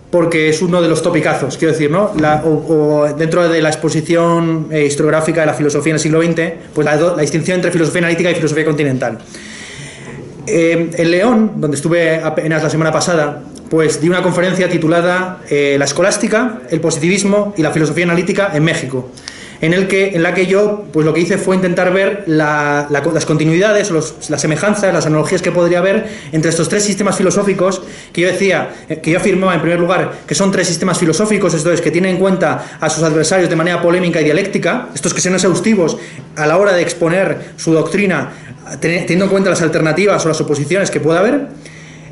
porque es uno de los topicazos, quiero decir, ¿no? Dentro de la exposición historiográfica de la filosofía en el siglo XX, pues la distinción entre filosofía analítica y filosofía continental. En León, donde estuve apenas la semana pasada, pues di una conferencia titulada La escolástica, el positivismo y la filosofía analítica en México, en la que yo pues lo que hice fue intentar ver las continuidades, las semejanzas, las analogías que podría haber entre estos tres sistemas filosóficos que yo decía, que yo afirmaba en primer lugar que son tres sistemas filosóficos, esto es, que tienen en cuenta a sus adversarios de manera polémica y dialéctica, estos que sean exhaustivos a la hora de exponer su doctrina, teniendo en cuenta las alternativas o las oposiciones que pueda haber,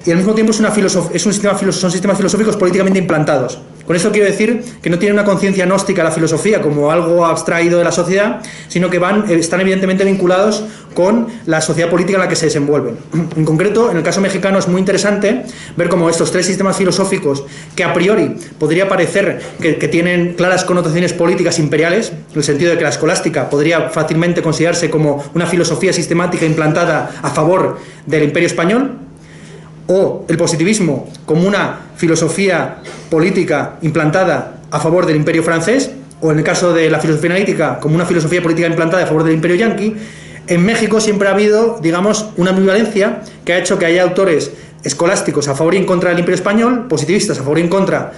y al mismo tiempo son sistemas filosóficos políticamente implantados. Con esto quiero decir que no tienen una conciencia gnóstica la filosofía como algo abstraído de la sociedad, sino que están evidentemente vinculados con la sociedad política en la que se desenvuelven. En concreto, en el caso mexicano es muy interesante ver cómo estos tres sistemas filosóficos, que a priori podría parecer que tienen claras connotaciones políticas imperiales, en el sentido de que la escolástica podría fácilmente considerarse como una filosofía sistemática implantada a favor del Imperio español, o el positivismo como una filosofía política implantada a favor del Imperio francés, o en el caso de la filosofía analítica como una filosofía política implantada a favor del Imperio yanqui. En México siempre ha habido, digamos, una ambivalencia que ha hecho que haya autores escolásticos a favor y en contra del Imperio español, positivistas a favor y en contra,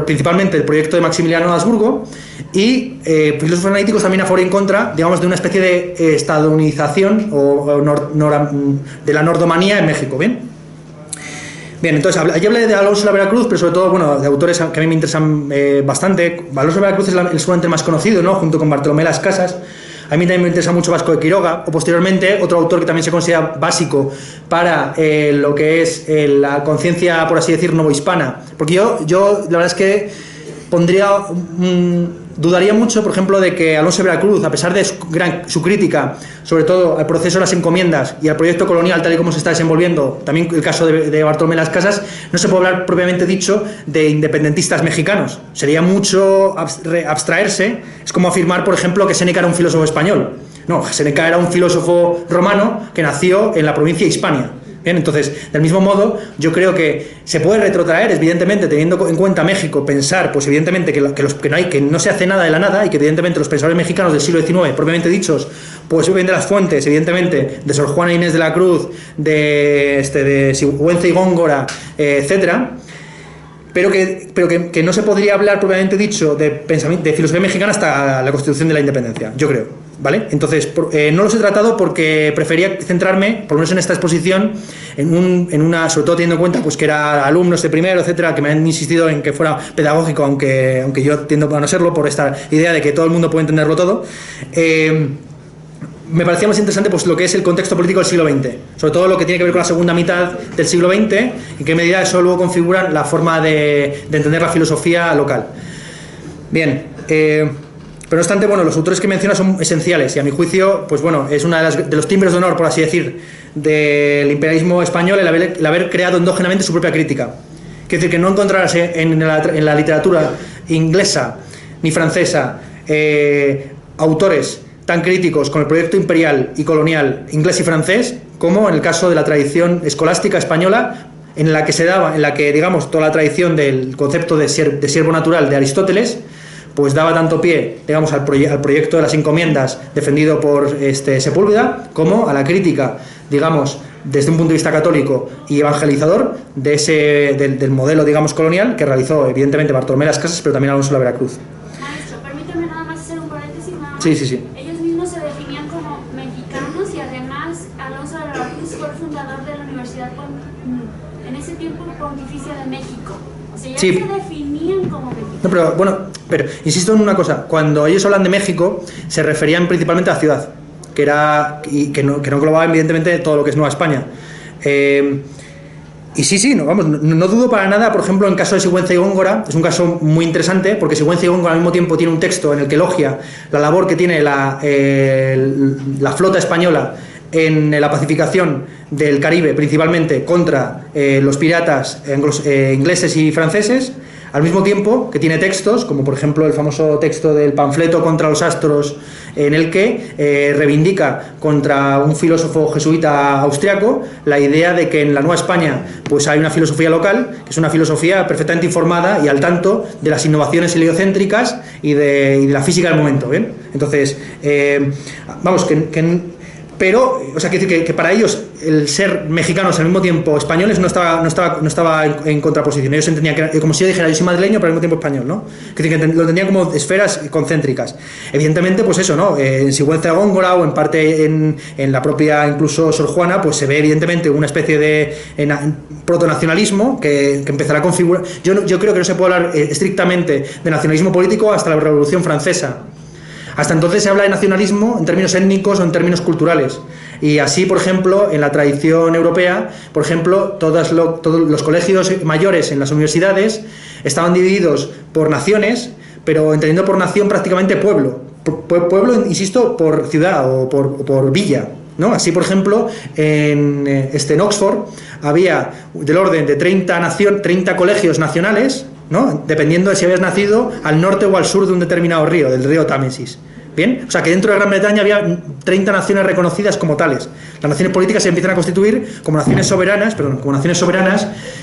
principalmente el proyecto de Maximiliano de Habsburgo, y filósofos analíticos también a favor y en contra, digamos, de una especie de estadounización de la nordomanía en México, ¿bien? Bien, entonces, allí hablé de Alonso de la Veracruz, pero sobre todo, bueno, de autores que a mí me interesan bastante. Alonso de la Veracruz es seguramente el más conocido, ¿no? Junto con Bartolomé Las Casas. A mí también me interesa mucho Vasco de Quiroga, o posteriormente otro autor que también se considera básico para lo que es la conciencia, por así decir, novohispana. Porque yo la verdad es que dudaría mucho, por ejemplo, de que Alonso de Veracruz, a pesar de su crítica, sobre todo al proceso de las encomiendas y al proyecto colonial tal y como se está desenvolviendo, también el caso de Bartolomé Las Casas, no se puede hablar propiamente dicho de independentistas mexicanos. Sería mucho abstraerse. Es como afirmar, por ejemplo, que Séneca era un filósofo español. No, Séneca era un filósofo romano que nació en la provincia de Hispania. Bien, entonces, del mismo modo, yo creo que se puede retrotraer, evidentemente, teniendo en cuenta México, pensar, pues evidentemente, que no se hace nada de la nada y que evidentemente los pensadores mexicanos del siglo XIX, propiamente dichos, pues vienen de las fuentes, evidentemente, de Sor Juana Inés de la Cruz, de Sigüenza y Góngora, etcétera, pero que no se podría hablar, propiamente dicho, de filosofía mexicana hasta la Constitución de la Independencia, yo creo. ¿Vale? Entonces, no los he tratado porque prefería centrarme, por lo menos en esta exposición, en una, sobre todo teniendo en cuenta pues que era alumnos de primero, etcétera, que me han insistido en que fuera pedagógico, aunque yo tiendo a no serlo, por esta idea de que todo el mundo puede entenderlo todo. me parecía más interesante pues lo que es el contexto político del siglo XX, sobre todo lo que tiene que ver con la segunda mitad del siglo XX, y qué medida eso luego configura la forma de entender la filosofía local. Bien, pero no obstante, bueno, los autores que menciona son esenciales y a mi juicio, pues bueno, es una de los timbres de honor, por así decir, del imperialismo español el haber creado endógenamente su propia crítica. Quiere decir que no encontrarás en la literatura inglesa ni francesa autores tan críticos con el proyecto imperial y colonial inglés y francés como en el caso de la tradición escolástica española, en la que digamos toda la tradición del concepto de siervo natural de Aristóteles pues daba tanto pie, digamos, al proyecto de las encomiendas defendido por Sepúlveda, como a la crítica, digamos, desde un punto de vista católico y evangelizador del modelo, digamos, colonial que realizó evidentemente Bartolomé de las Casas, pero también Alonso de la Veracruz. Maestro, permítame nada más hacer un paréntesis. Sí. Ellos mismos se definían como mexicanos y además Alonso de la Veracruz fue el fundador de la Universidad en ese tiempo Pontificia de México. O sea, ya se definían como mexicanos. No, pero insisto en una cosa, cuando ellos hablan de México se referían principalmente a la ciudad, que no englobaba evidentemente todo lo que es Nueva España. Y sí, no dudo para nada, por ejemplo, en el caso de Sigüenza y Góngora, es un caso muy interesante, porque Sigüenza y Góngora al mismo tiempo tiene un texto en el que elogia la labor que tiene la flota española en la pacificación del Caribe, principalmente contra los piratas ingleses y franceses, al mismo tiempo que tiene textos, como por ejemplo el famoso texto del panfleto contra los astros, en el que reivindica contra un filósofo jesuita austriaco la idea de que en la Nueva España pues hay una filosofía local, que es una filosofía perfectamente informada y al tanto de las innovaciones heliocéntricas y de la física del momento, ¿bien? Entonces, pero, o sea, quiere decir que para ellos el ser mexicanos al mismo tiempo españoles no estaba en contraposición. Ellos entendían que, como si yo dijera, yo soy madrileño, pero al mismo tiempo español, ¿no? Quiere decir que lo entendían como esferas concéntricas. Evidentemente, pues eso, ¿no? En Sigüenza de Góngora o en parte en la propia, incluso Sor Juana, pues se ve evidentemente una especie de protonacionalismo que empezará a configurar. Yo creo que no se puede hablar estrictamente de nacionalismo político hasta la Revolución Francesa. Hasta entonces se habla de nacionalismo en términos étnicos o en términos culturales. Y así, por ejemplo, en la tradición europea, por ejemplo, todos los colegios mayores en las universidades estaban divididos por naciones, pero entendiendo por nación prácticamente pueblo. Pueblo, insisto, por ciudad o por villa, ¿no? Así, por ejemplo, en Oxford había del orden de 30 colegios nacionales, ¿no? Dependiendo de si habías nacido al norte o al sur de un determinado río, del río Támesis. ¿Bien? O sea, que dentro de Gran Bretaña había 30 naciones reconocidas como tales. Las naciones políticas se empiezan a constituir como naciones soberanas,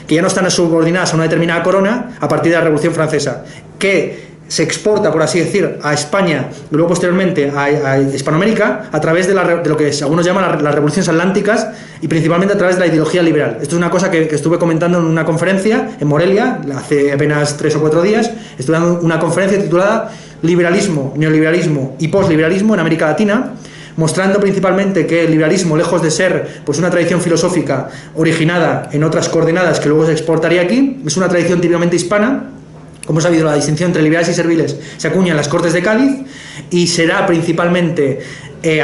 que ya no están subordinadas a una determinada corona a partir de la Revolución Francesa, que se exporta, por así decir, a España y luego posteriormente a Hispanoamérica a través de lo que algunos llaman las revoluciones atlánticas y principalmente a través de la ideología liberal. Esto es una cosa que estuve comentando en una conferencia en Morelia hace apenas 3 o 4 días. Estuve dando una conferencia titulada Liberalismo, Neoliberalismo y Postliberalismo en América Latina, mostrando principalmente que el liberalismo, lejos de ser pues una tradición filosófica originada en otras coordenadas que luego se exportaría aquí, es una tradición típicamente hispana. Como sabido, la distinción entre liberales y serviles se acuña en las Cortes de Cádiz y será principalmente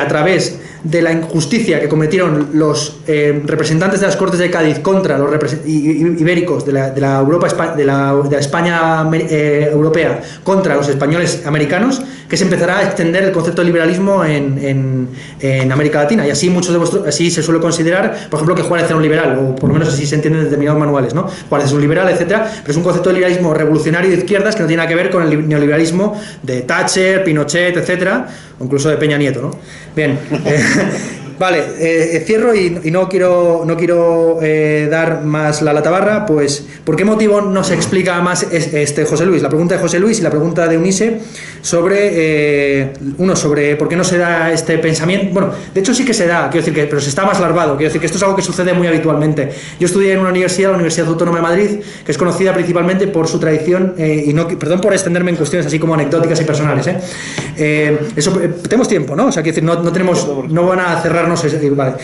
a través de la injusticia que cometieron los representantes de las Cortes de Cádiz contra los ibéricos de la España europea contra los españoles americanos, que se empezará a extender el concepto de liberalismo en América Latina. Y así así se suele considerar, por ejemplo, que Juárez era un liberal, o por lo menos así se entiende en determinados manuales, ¿no? Juárez es un liberal, etcétera, pero es un concepto de liberalismo revolucionario de izquierdas que no tiene nada que ver con el neoliberalismo de Thatcher, Pinochet, etcétera, o incluso de Peña Nieto, ¿no? Bien, vale, cierro y no quiero dar más la tabarra. Pues, ¿por qué motivo no se explica más José Luis? La pregunta de José Luis y la pregunta de Eunice sobre por qué no se da este pensamiento. Bueno, de hecho sí que se da, quiero decir pero se está más larvado. Quiero decir que esto es algo que sucede muy habitualmente. Yo estudié en una universidad, la Universidad Autónoma de Madrid, que es conocida principalmente por su tradición, y no, perdón por extenderme en cuestiones así como anecdóticas y personales, tenemos tiempo, ¿no? O sea, quiero decir, no van a cerrarnos. Vale.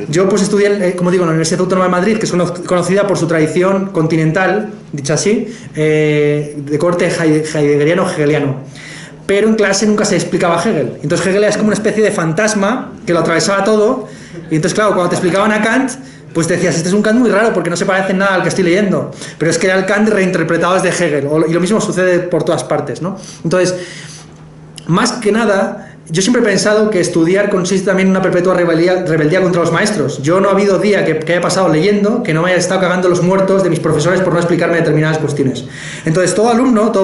Yo pues estudié, como digo, en la Universidad Autónoma de Madrid, que es conocida por su tradición continental, dicha así, de corte heideggeriano-hegeliano. pero en clase nunca se explicaba Hegel. Entonces Hegel es como una especie de fantasma que lo atravesaba todo, y entonces claro, cuando te explicaban a Kant, pues te decías, este es un Kant muy raro porque no se parece en nada al que estoy leyendo, pero es que era el Kant reinterpretado desde Hegel, y lo mismo sucede por todas partes, ¿no? Entonces, más que nada, yo siempre he pensado que estudiar consiste también en una perpetua rebeldía contra los maestros. Yo no ha habido día que haya pasado leyendo que no me haya estado cagando los muertos de mis profesores por no explicarme determinadas cuestiones. Entonces, todo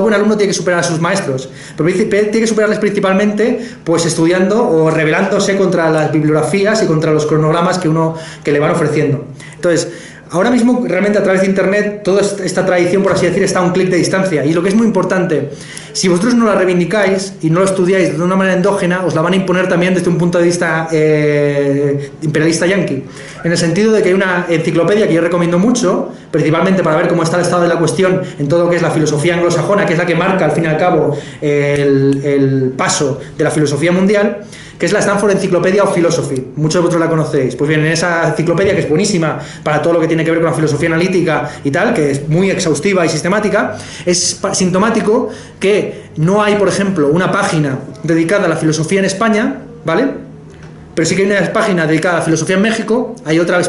buen alumno tiene que superar a sus maestros, pero tiene que superarles principalmente pues estudiando o rebelándose contra las bibliografías y contra los cronogramas que le van ofreciendo. Entonces, ahora mismo, realmente a través de internet, toda esta tradición, por así decir, está a un clic de distancia. Y lo que es muy importante, si vosotros no la reivindicáis y no lo estudiáis de una manera endógena, os la van a imponer también desde un punto de vista imperialista yanqui. En el sentido de que hay una enciclopedia que yo recomiendo mucho, principalmente para ver cómo está el estado de la cuestión en todo lo que es la filosofía anglosajona, que es la que marca, al fin y al cabo, el paso de la filosofía mundial, que es la Stanford Encyclopedia of Philosophy. Muchos de vosotros la conocéis. Pues bien, en esa enciclopedia, que es buenísima para todo lo que tiene que ver con la filosofía analítica y tal, que es muy exhaustiva y sistemática, es sintomático que no hay, por ejemplo, una página dedicada a la filosofía en España, ¿vale? Pero sí que hay una página dedicada a la filosofía en México, hay otra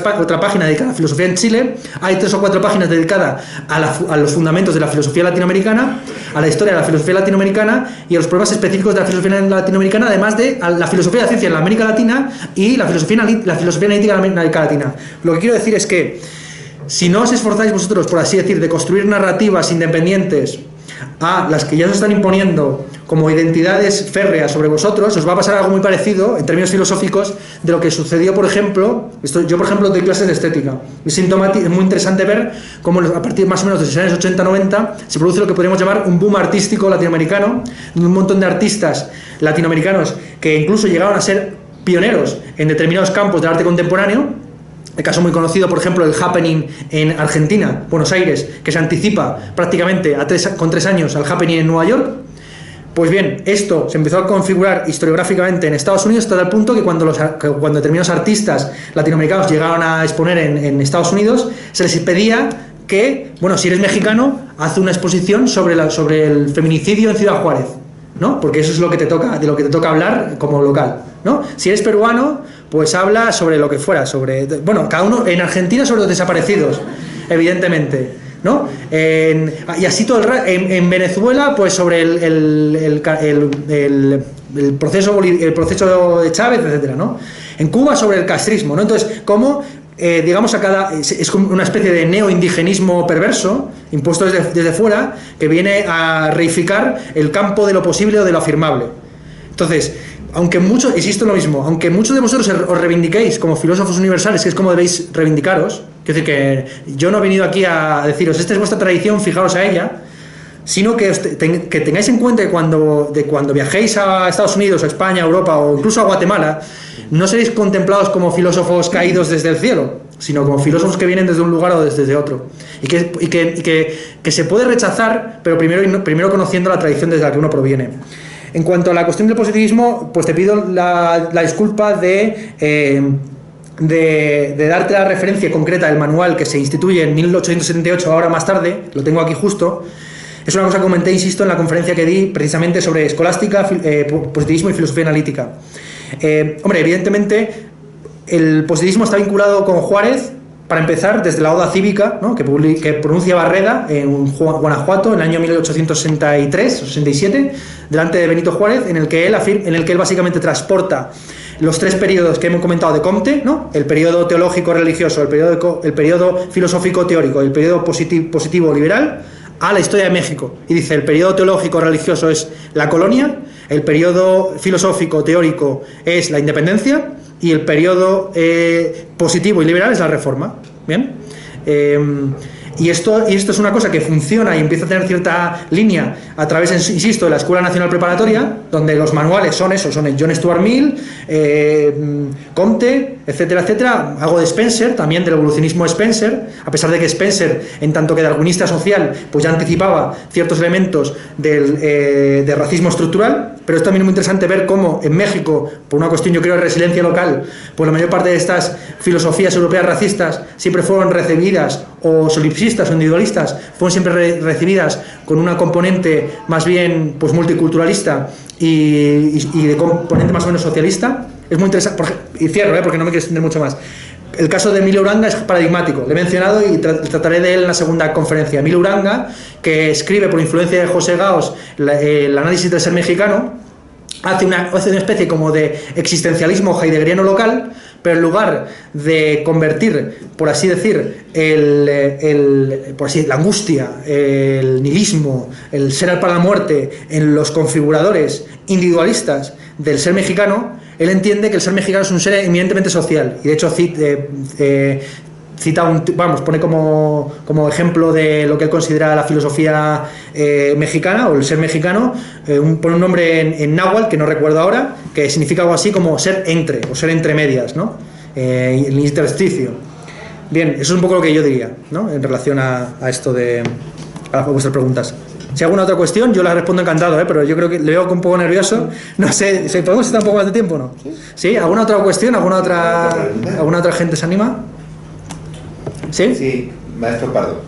página dedicada a la filosofía en Chile, hay 3 o 4 páginas dedicadas a los fundamentos de la filosofía latinoamericana, a la historia de la filosofía latinoamericana y a los problemas específicos de la filosofía latinoamericana, además de la filosofía de la ciencia en la América Latina y la filosofía analítica en la América Latina. Lo que quiero decir es que si no os esforzáis vosotros, por así decir, de construir narrativas independientes a las que ya os están imponiendo como identidades férreas sobre vosotros, os va a pasar algo muy parecido en términos filosóficos de lo que sucedió, por ejemplo, yo por ejemplo doy clases de estética, es muy interesante ver cómo a partir más o menos de los años 80-90 se produce lo que podríamos llamar un boom artístico latinoamericano, un montón de artistas latinoamericanos que incluso llegaron a ser pioneros en determinados campos del arte contemporáneo. El caso muy conocido, por ejemplo, el Happening en Argentina, Buenos Aires, que se anticipa prácticamente con 3 años al Happening en Nueva York. Pues bien, esto se empezó a configurar historiográficamente en Estados Unidos hasta el punto que cuando determinados artistas latinoamericanos llegaron a exponer en Estados Unidos, se les pedía que, bueno, si eres mexicano, haz una exposición sobre el feminicidio en Ciudad Juárez, ¿no? Porque eso es de lo que te toca hablar como local, ¿no? Si eres peruano, pues habla sobre lo que fuera, bueno, cada uno en Argentina sobre los desaparecidos, evidentemente, ¿no? Y así todo en Venezuela, pues sobre el proceso de Chávez, etcétera, ¿no? En Cuba sobre el castrismo, ¿no? Entonces, ¿cómo digamos es como una especie de neoindigenismo perverso impuesto desde fuera, que viene a reificar el campo de lo posible o de lo afirmable? Entonces, insisto en lo mismo, aunque muchos de vosotros os reivindiquéis como filósofos universales, que es como debéis reivindicaros, es decir, que yo no he venido aquí a deciros, esta es vuestra tradición, fijaros a ella, sino que tengáis en cuenta que cuando viajéis a Estados Unidos, a España, a Europa o incluso a Guatemala, no seréis contemplados como filósofos caídos desde el cielo, sino como filósofos que vienen desde un lugar o desde otro. Y que se puede rechazar, pero primero conociendo la tradición desde la que uno proviene. En cuanto a la cuestión del positivismo, pues te pido la disculpa de darte la referencia concreta del manual que se instituye en 1878, ahora más tarde, lo tengo aquí justo. Es una cosa que comenté, insisto, en la conferencia que di precisamente sobre escolástica, positivismo y filosofía analítica. Hombre, evidentemente el positivismo está vinculado con Juárez, para empezar, desde la Oda Cívica, ¿no? que pronuncia Barreda en Guanajuato en el año 1863 o 67, delante de Benito Juárez, en el que él básicamente transporta los 3 periodos que hemos comentado de Comte, ¿no? El periodo teológico-religioso, el periodo filosófico-teórico y el periodo positivo-liberal, a la historia de México. Y dice, el periodo teológico-religioso es la colonia, el periodo filosófico-teórico es la independencia y el periodo positivo y liberal es la reforma. ¿Bien? Y esto es una cosa que funciona y empieza a tener cierta línea a través, insisto, de la Escuela Nacional Preparatoria, donde los manuales son el John Stuart Mill, Comte, etcétera, etcétera. Algo de Spencer, también del evolucionismo de Spencer, a pesar de que Spencer, en tanto que darwinista social, pues ya anticipaba ciertos elementos de racismo estructural, pero es también muy interesante ver cómo en México, por una cuestión yo creo de resiliencia local, pues la mayor parte de estas filosofías europeas racistas siempre fueron recibidas, o solipsistas o individualistas, fueron siempre recibidas con una componente más bien pues multiculturalista y de componente más o menos socialista. Es muy interesante, y cierro, porque no me quiero extender mucho más. El caso de Emilio Uranga es paradigmático, lo he mencionado y trataré de él en la segunda conferencia. Emilio Uranga, que escribe por influencia de José Gaos el análisis del ser mexicano, hace una especie como de existencialismo heideggeriano local, pero en lugar de convertir, por así decir, la angustia, el nihilismo, el ser para la muerte en los configuradores individualistas del ser mexicano, él entiende que el ser mexicano es un ser eminentemente social, y de hecho pone como ejemplo de lo que él considera la filosofía mexicana o el ser mexicano, pone un nombre en náhuatl que no recuerdo ahora, que significa algo así como ser entre, o ser entre medias, ¿no? El intersticio. Bien, eso es un poco lo que yo diría, ¿no? En relación a esto a vuestras preguntas. Si hay alguna otra cuestión, yo la respondo encantado, pero yo creo que le veo un poco nervioso. No sé, ¿podemos estar un poco más de tiempo o no? ¿Sí? ¿Alguna otra cuestión? ¿Alguna otra gente se anima? ¿Sí? Sí, maestro Pardo.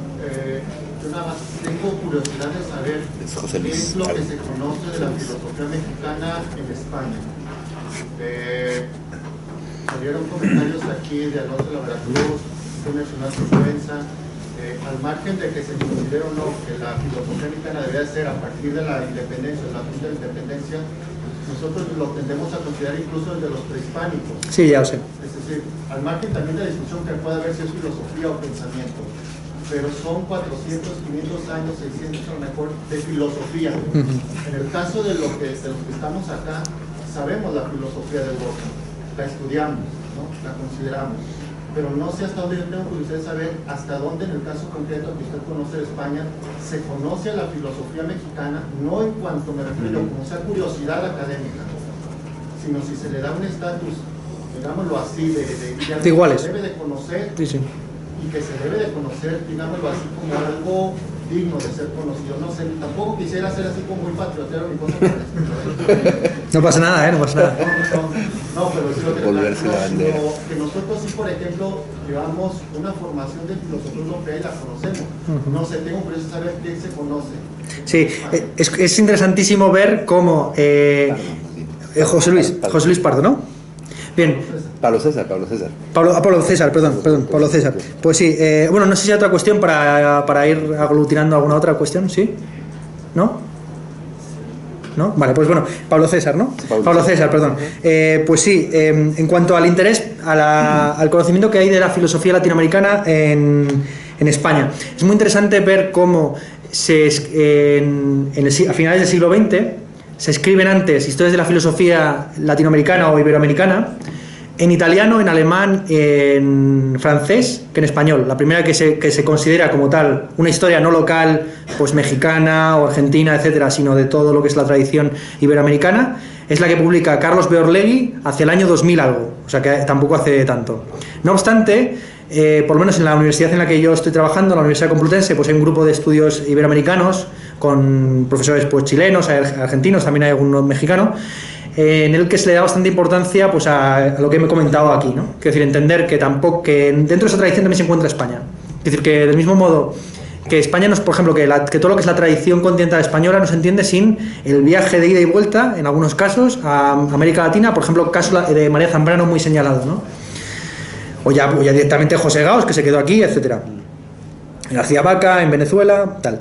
Yo nada más tengo curiosidad de saber qué es lo que se conoce de la filosofía mexicana en España. Salieron comentarios aquí de Alonso de la Veracruz, usted mencionó su influencia. Al margen de que se considere o no que la filosofía mexicana debería ser a partir de la independencia, de la punta de la independencia, nosotros lo tendemos a considerar incluso desde los prehispánicos. Sí, ya lo sé. Es decir, al margen también de la discusión que puede haber si es filosofía o pensamiento, pero son 400, 500 años, 600 a lo mejor de filosofía. En el caso de los que estamos acá, sabemos la filosofía de Europa, la estudiamos, ¿no? La consideramos, pero no sé hasta dónde. Yo tengo curiosidad de saber hasta dónde, en el caso concreto que usted conoce de España, se conoce a la filosofía mexicana, no en cuanto me refiero como sea curiosidad académica, sino si se le da un estatus, digámoslo así, de iguales. Que se debe de conocer, sí. Y que se debe de conocer, digámoslo así, como algo digno de ser conocido. No sé, tampoco quisiera ser así como muy patriotero ni cosa por el estilo. No pasa nada, no pasa nada. No, pero sí lo que que nosotros sí, por ejemplo, llevamos una formación de filosofía europea y la conocemos. No sé, tengo por eso saber quién se conoce. Sí, es interesantísimo ver cómo José Luis Pardo, ¿no? Bien. Pablo César. Pablo César. Pues sí, bueno, no sé si hay otra cuestión para ir aglutinando alguna otra cuestión, ¿sí? ¿No? ¿No? Vale, pues bueno, Pablo César, ¿no? Pablo César, perdón. Pues sí, en cuanto al interés, al conocimiento que hay de la filosofía latinoamericana en España, es muy interesante ver cómo a finales del siglo XX se escriben antes historias de la filosofía latinoamericana o iberoamericana en italiano, en alemán, en francés que en español. La primera que se considera como tal una historia no local, pues mexicana o argentina, etcétera, sino de todo lo que es la tradición iberoamericana, es la que publica Carlos B. Orlegui hacia el año 2000 algo, o sea que tampoco hace tanto. No obstante, por lo menos en la universidad en la que yo estoy trabajando, la Universidad Complutense, pues hay un grupo de estudios iberoamericanos con profesores pues chilenos, argentinos, también hay algunos mexicanos, en el que se le da bastante importancia pues a lo que me he comentado aquí, ¿no? Quiero decir, entender que dentro de esa tradición también se encuentra España. Es decir, que del mismo modo que España, por ejemplo, que todo lo que es la tradición continental española no se entiende sin el viaje de ida y vuelta, en algunos casos, a América Latina, por ejemplo, el caso de María Zambrano muy señalado, ¿no? O ya directamente José Gaos, que se quedó aquí, etcétera. García Vaca, en Venezuela, tal.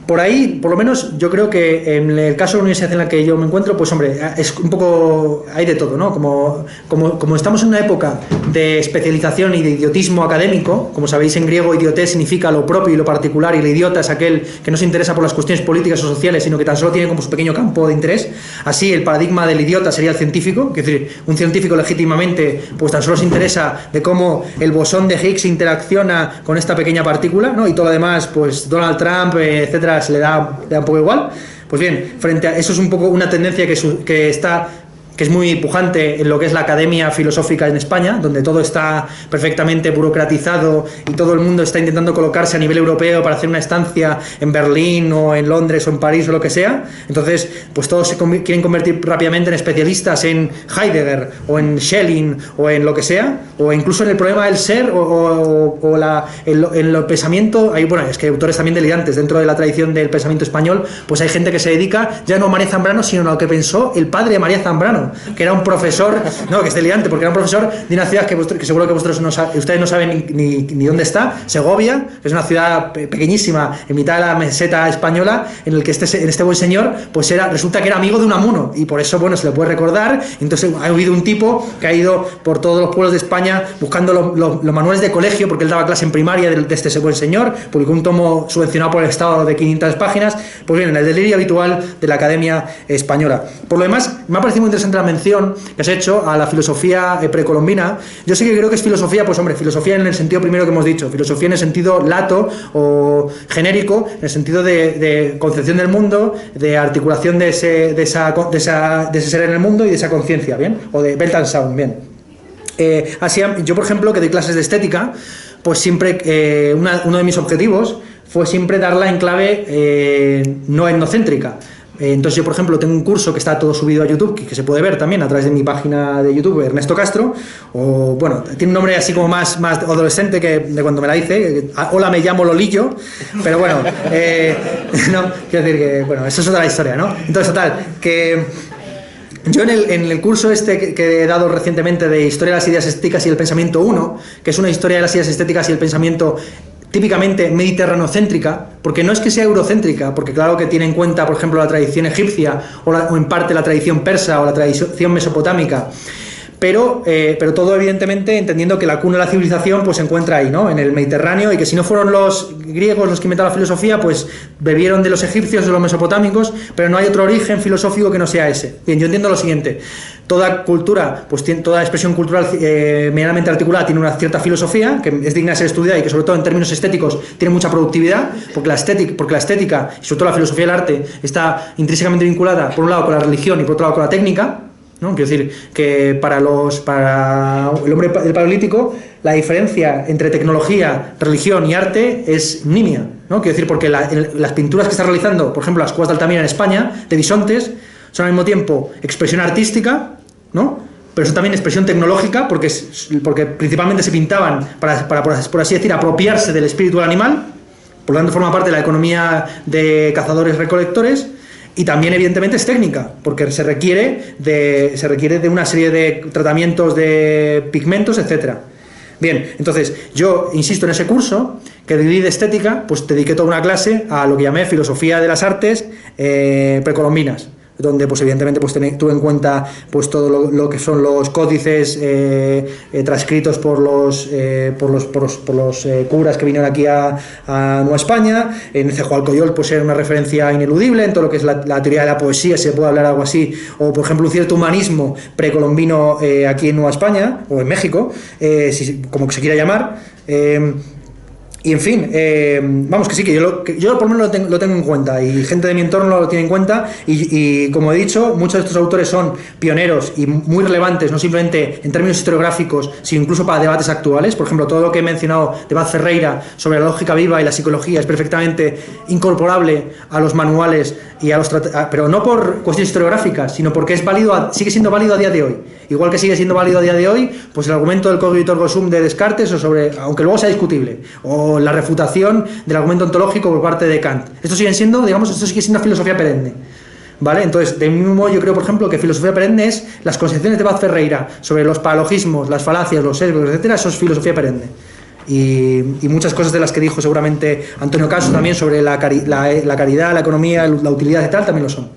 Por ahí, por lo menos, yo creo que en el caso de la universidad en la que yo me encuentro, pues hombre, es un poco, hay de todo, ¿no? Como estamos en una época de especialización y de idiotismo académico, como sabéis en griego idiotés significa lo propio y lo particular, y el idiota es aquel que no se interesa por las cuestiones políticas o sociales, sino que tan solo tiene como su pequeño campo de interés. Así el paradigma del idiota sería el científico, es decir, un científico legítimamente pues tan solo se interesa de cómo el bosón de Higgs interacciona con esta pequeña partícula, ¿no? Y todo lo demás, pues Donald Trump, etcétera, se le da un poco igual. Pues bien, frente a eso es un poco una tendencia que está que es muy pujante en lo que es la academia filosófica en España, donde todo está perfectamente burocratizado y todo el mundo está intentando colocarse a nivel europeo para hacer una estancia en Berlín o en Londres o en París o lo que sea. Entonces, pues todos se quieren convertir rápidamente en especialistas en Heidegger o en Schelling o en lo que sea, o incluso en el problema del ser o el pensamiento. Hay, bueno, es que hay autores también delirantes dentro de la tradición del pensamiento español, pues hay gente que se dedica ya no a María Zambrano, sino a lo que pensó el padre de María Zambrano, que era un profesor, no, que es delirante, porque era un profesor de una ciudad que seguro que ustedes no saben ni dónde está, Segovia, que es una ciudad pequeñísima en mitad de la meseta española, en el que este buen señor, pues resulta que era amigo de Unamuno, y por eso, bueno, se le puede recordar. Entonces ha habido un tipo que ha ido por todos los pueblos de España buscando los manuales de colegio, porque él daba clase en primaria de este buen señor, publicó un tomo subvencionado por el Estado de 500 páginas, pues bien, en el delirio habitual de la Academia Española. Por lo demás, me ha parecido muy interesante la mención que has hecho a la filosofía precolombina. Yo sí que creo que es filosofía, pues hombre, filosofía en el sentido primero que hemos dicho, filosofía en el sentido lato o genérico, en el sentido de concepción del mundo, de articulación de ese ser en el mundo y de esa conciencia, ¿bien? O de Weltanschauung, bien. Así, yo, por ejemplo, que doy clases de estética, pues siempre, uno de mis objetivos fue siempre darla en clave no etnocéntrica. Entonces yo, por ejemplo, tengo un curso que está todo subido a YouTube, que se puede ver también a través de mi página de YouTube, Ernesto Castro, o bueno, tiene un nombre así como más adolescente que de cuando me la hice, hola, me llamo Lolillo, pero bueno, no, quiero decir que, bueno, eso es otra historia, ¿no? Entonces, total, que yo en el curso que he dado recientemente de Historia de las Ideas Estéticas y el Pensamiento 1, que es una historia de las ideas estéticas y el pensamiento típicamente mediterranocéntrica, porque no es que sea eurocéntrica, porque claro que tiene en cuenta, por ejemplo, la tradición egipcia o en parte la tradición persa o la tradición mesopotámica, pero todo evidentemente entendiendo que la cuna de la civilización pues se encuentra ahí, ¿no? En el Mediterráneo, y que si no fueron los griegos los que inventaron la filosofía, pues bebieron de los egipcios o de los mesopotámicos, pero no hay otro origen filosófico que no sea ese. Bien, yo entiendo lo siguiente: toda cultura, pues toda expresión cultural medianamente articulada tiene una cierta filosofía que es digna de ser estudiada y que sobre todo en términos estéticos tiene mucha productividad, porque la estética y sobre todo la filosofía del arte está intrínsecamente vinculada por un lado con la religión y por otro lado con la técnica, ¿no? Quiero decir que para el hombre del Paleolítico la diferencia entre tecnología, religión y arte es nimia, ¿no? Quiero decir, porque las pinturas que está realizando, por ejemplo, las cuevas de Altamira en España, de bisontes, son al mismo tiempo expresión artística, ¿no? Pero son también expresión tecnológica, porque principalmente se pintaban para por así decir, apropiarse del espíritu del animal, por lo tanto forma parte de la economía de cazadores-recolectores. Y también, evidentemente, es técnica, porque se requiere de una serie de tratamientos de pigmentos, etcétera. Bien, entonces, yo insisto en ese curso, que dividí de estética, pues dediqué toda una clase a lo que llamé filosofía de las artes precolombinas, donde pues evidentemente pues tuve en cuenta pues todo lo que son los códices transcritos por los curas que vinieron aquí a Nueva España. En Cejualcoyol pues era una referencia ineludible en todo lo que es la teoría de la poesía, si se puede hablar algo así, o por ejemplo un cierto humanismo precolombino aquí en Nueva España o en México, como que se quiera llamar. Y en fin, vamos, que sí, que yo por lo menos lo tengo en cuenta, y gente de mi entorno lo tiene en cuenta, y como he dicho, muchos de estos autores son pioneros y muy relevantes, no simplemente en términos historiográficos, sino incluso para debates actuales. Por ejemplo, todo lo que he mencionado de Baz Ferreira sobre la lógica viva y la psicología es perfectamente incorporable a los manuales y a los pero no por cuestiones historiográficas, sino porque sigue siendo válido a día de hoy. Igual que sigue siendo válido a día de hoy, pues el argumento del cogito ergo sum de Descartes, aunque luego sea discutible, o la refutación del argumento ontológico por parte de Kant. Esto sigue siendo una filosofía perenne, ¿vale? Entonces, de mismo modo, yo creo, por ejemplo, que filosofía perenne es las concepciones de Baz Ferreira sobre los paralogismos, las falacias, los sesgos, etcétera. Eso es filosofía perenne. Y muchas cosas de las que dijo seguramente Antonio Caso también sobre la caridad, la economía, la utilidad y tal, también lo son.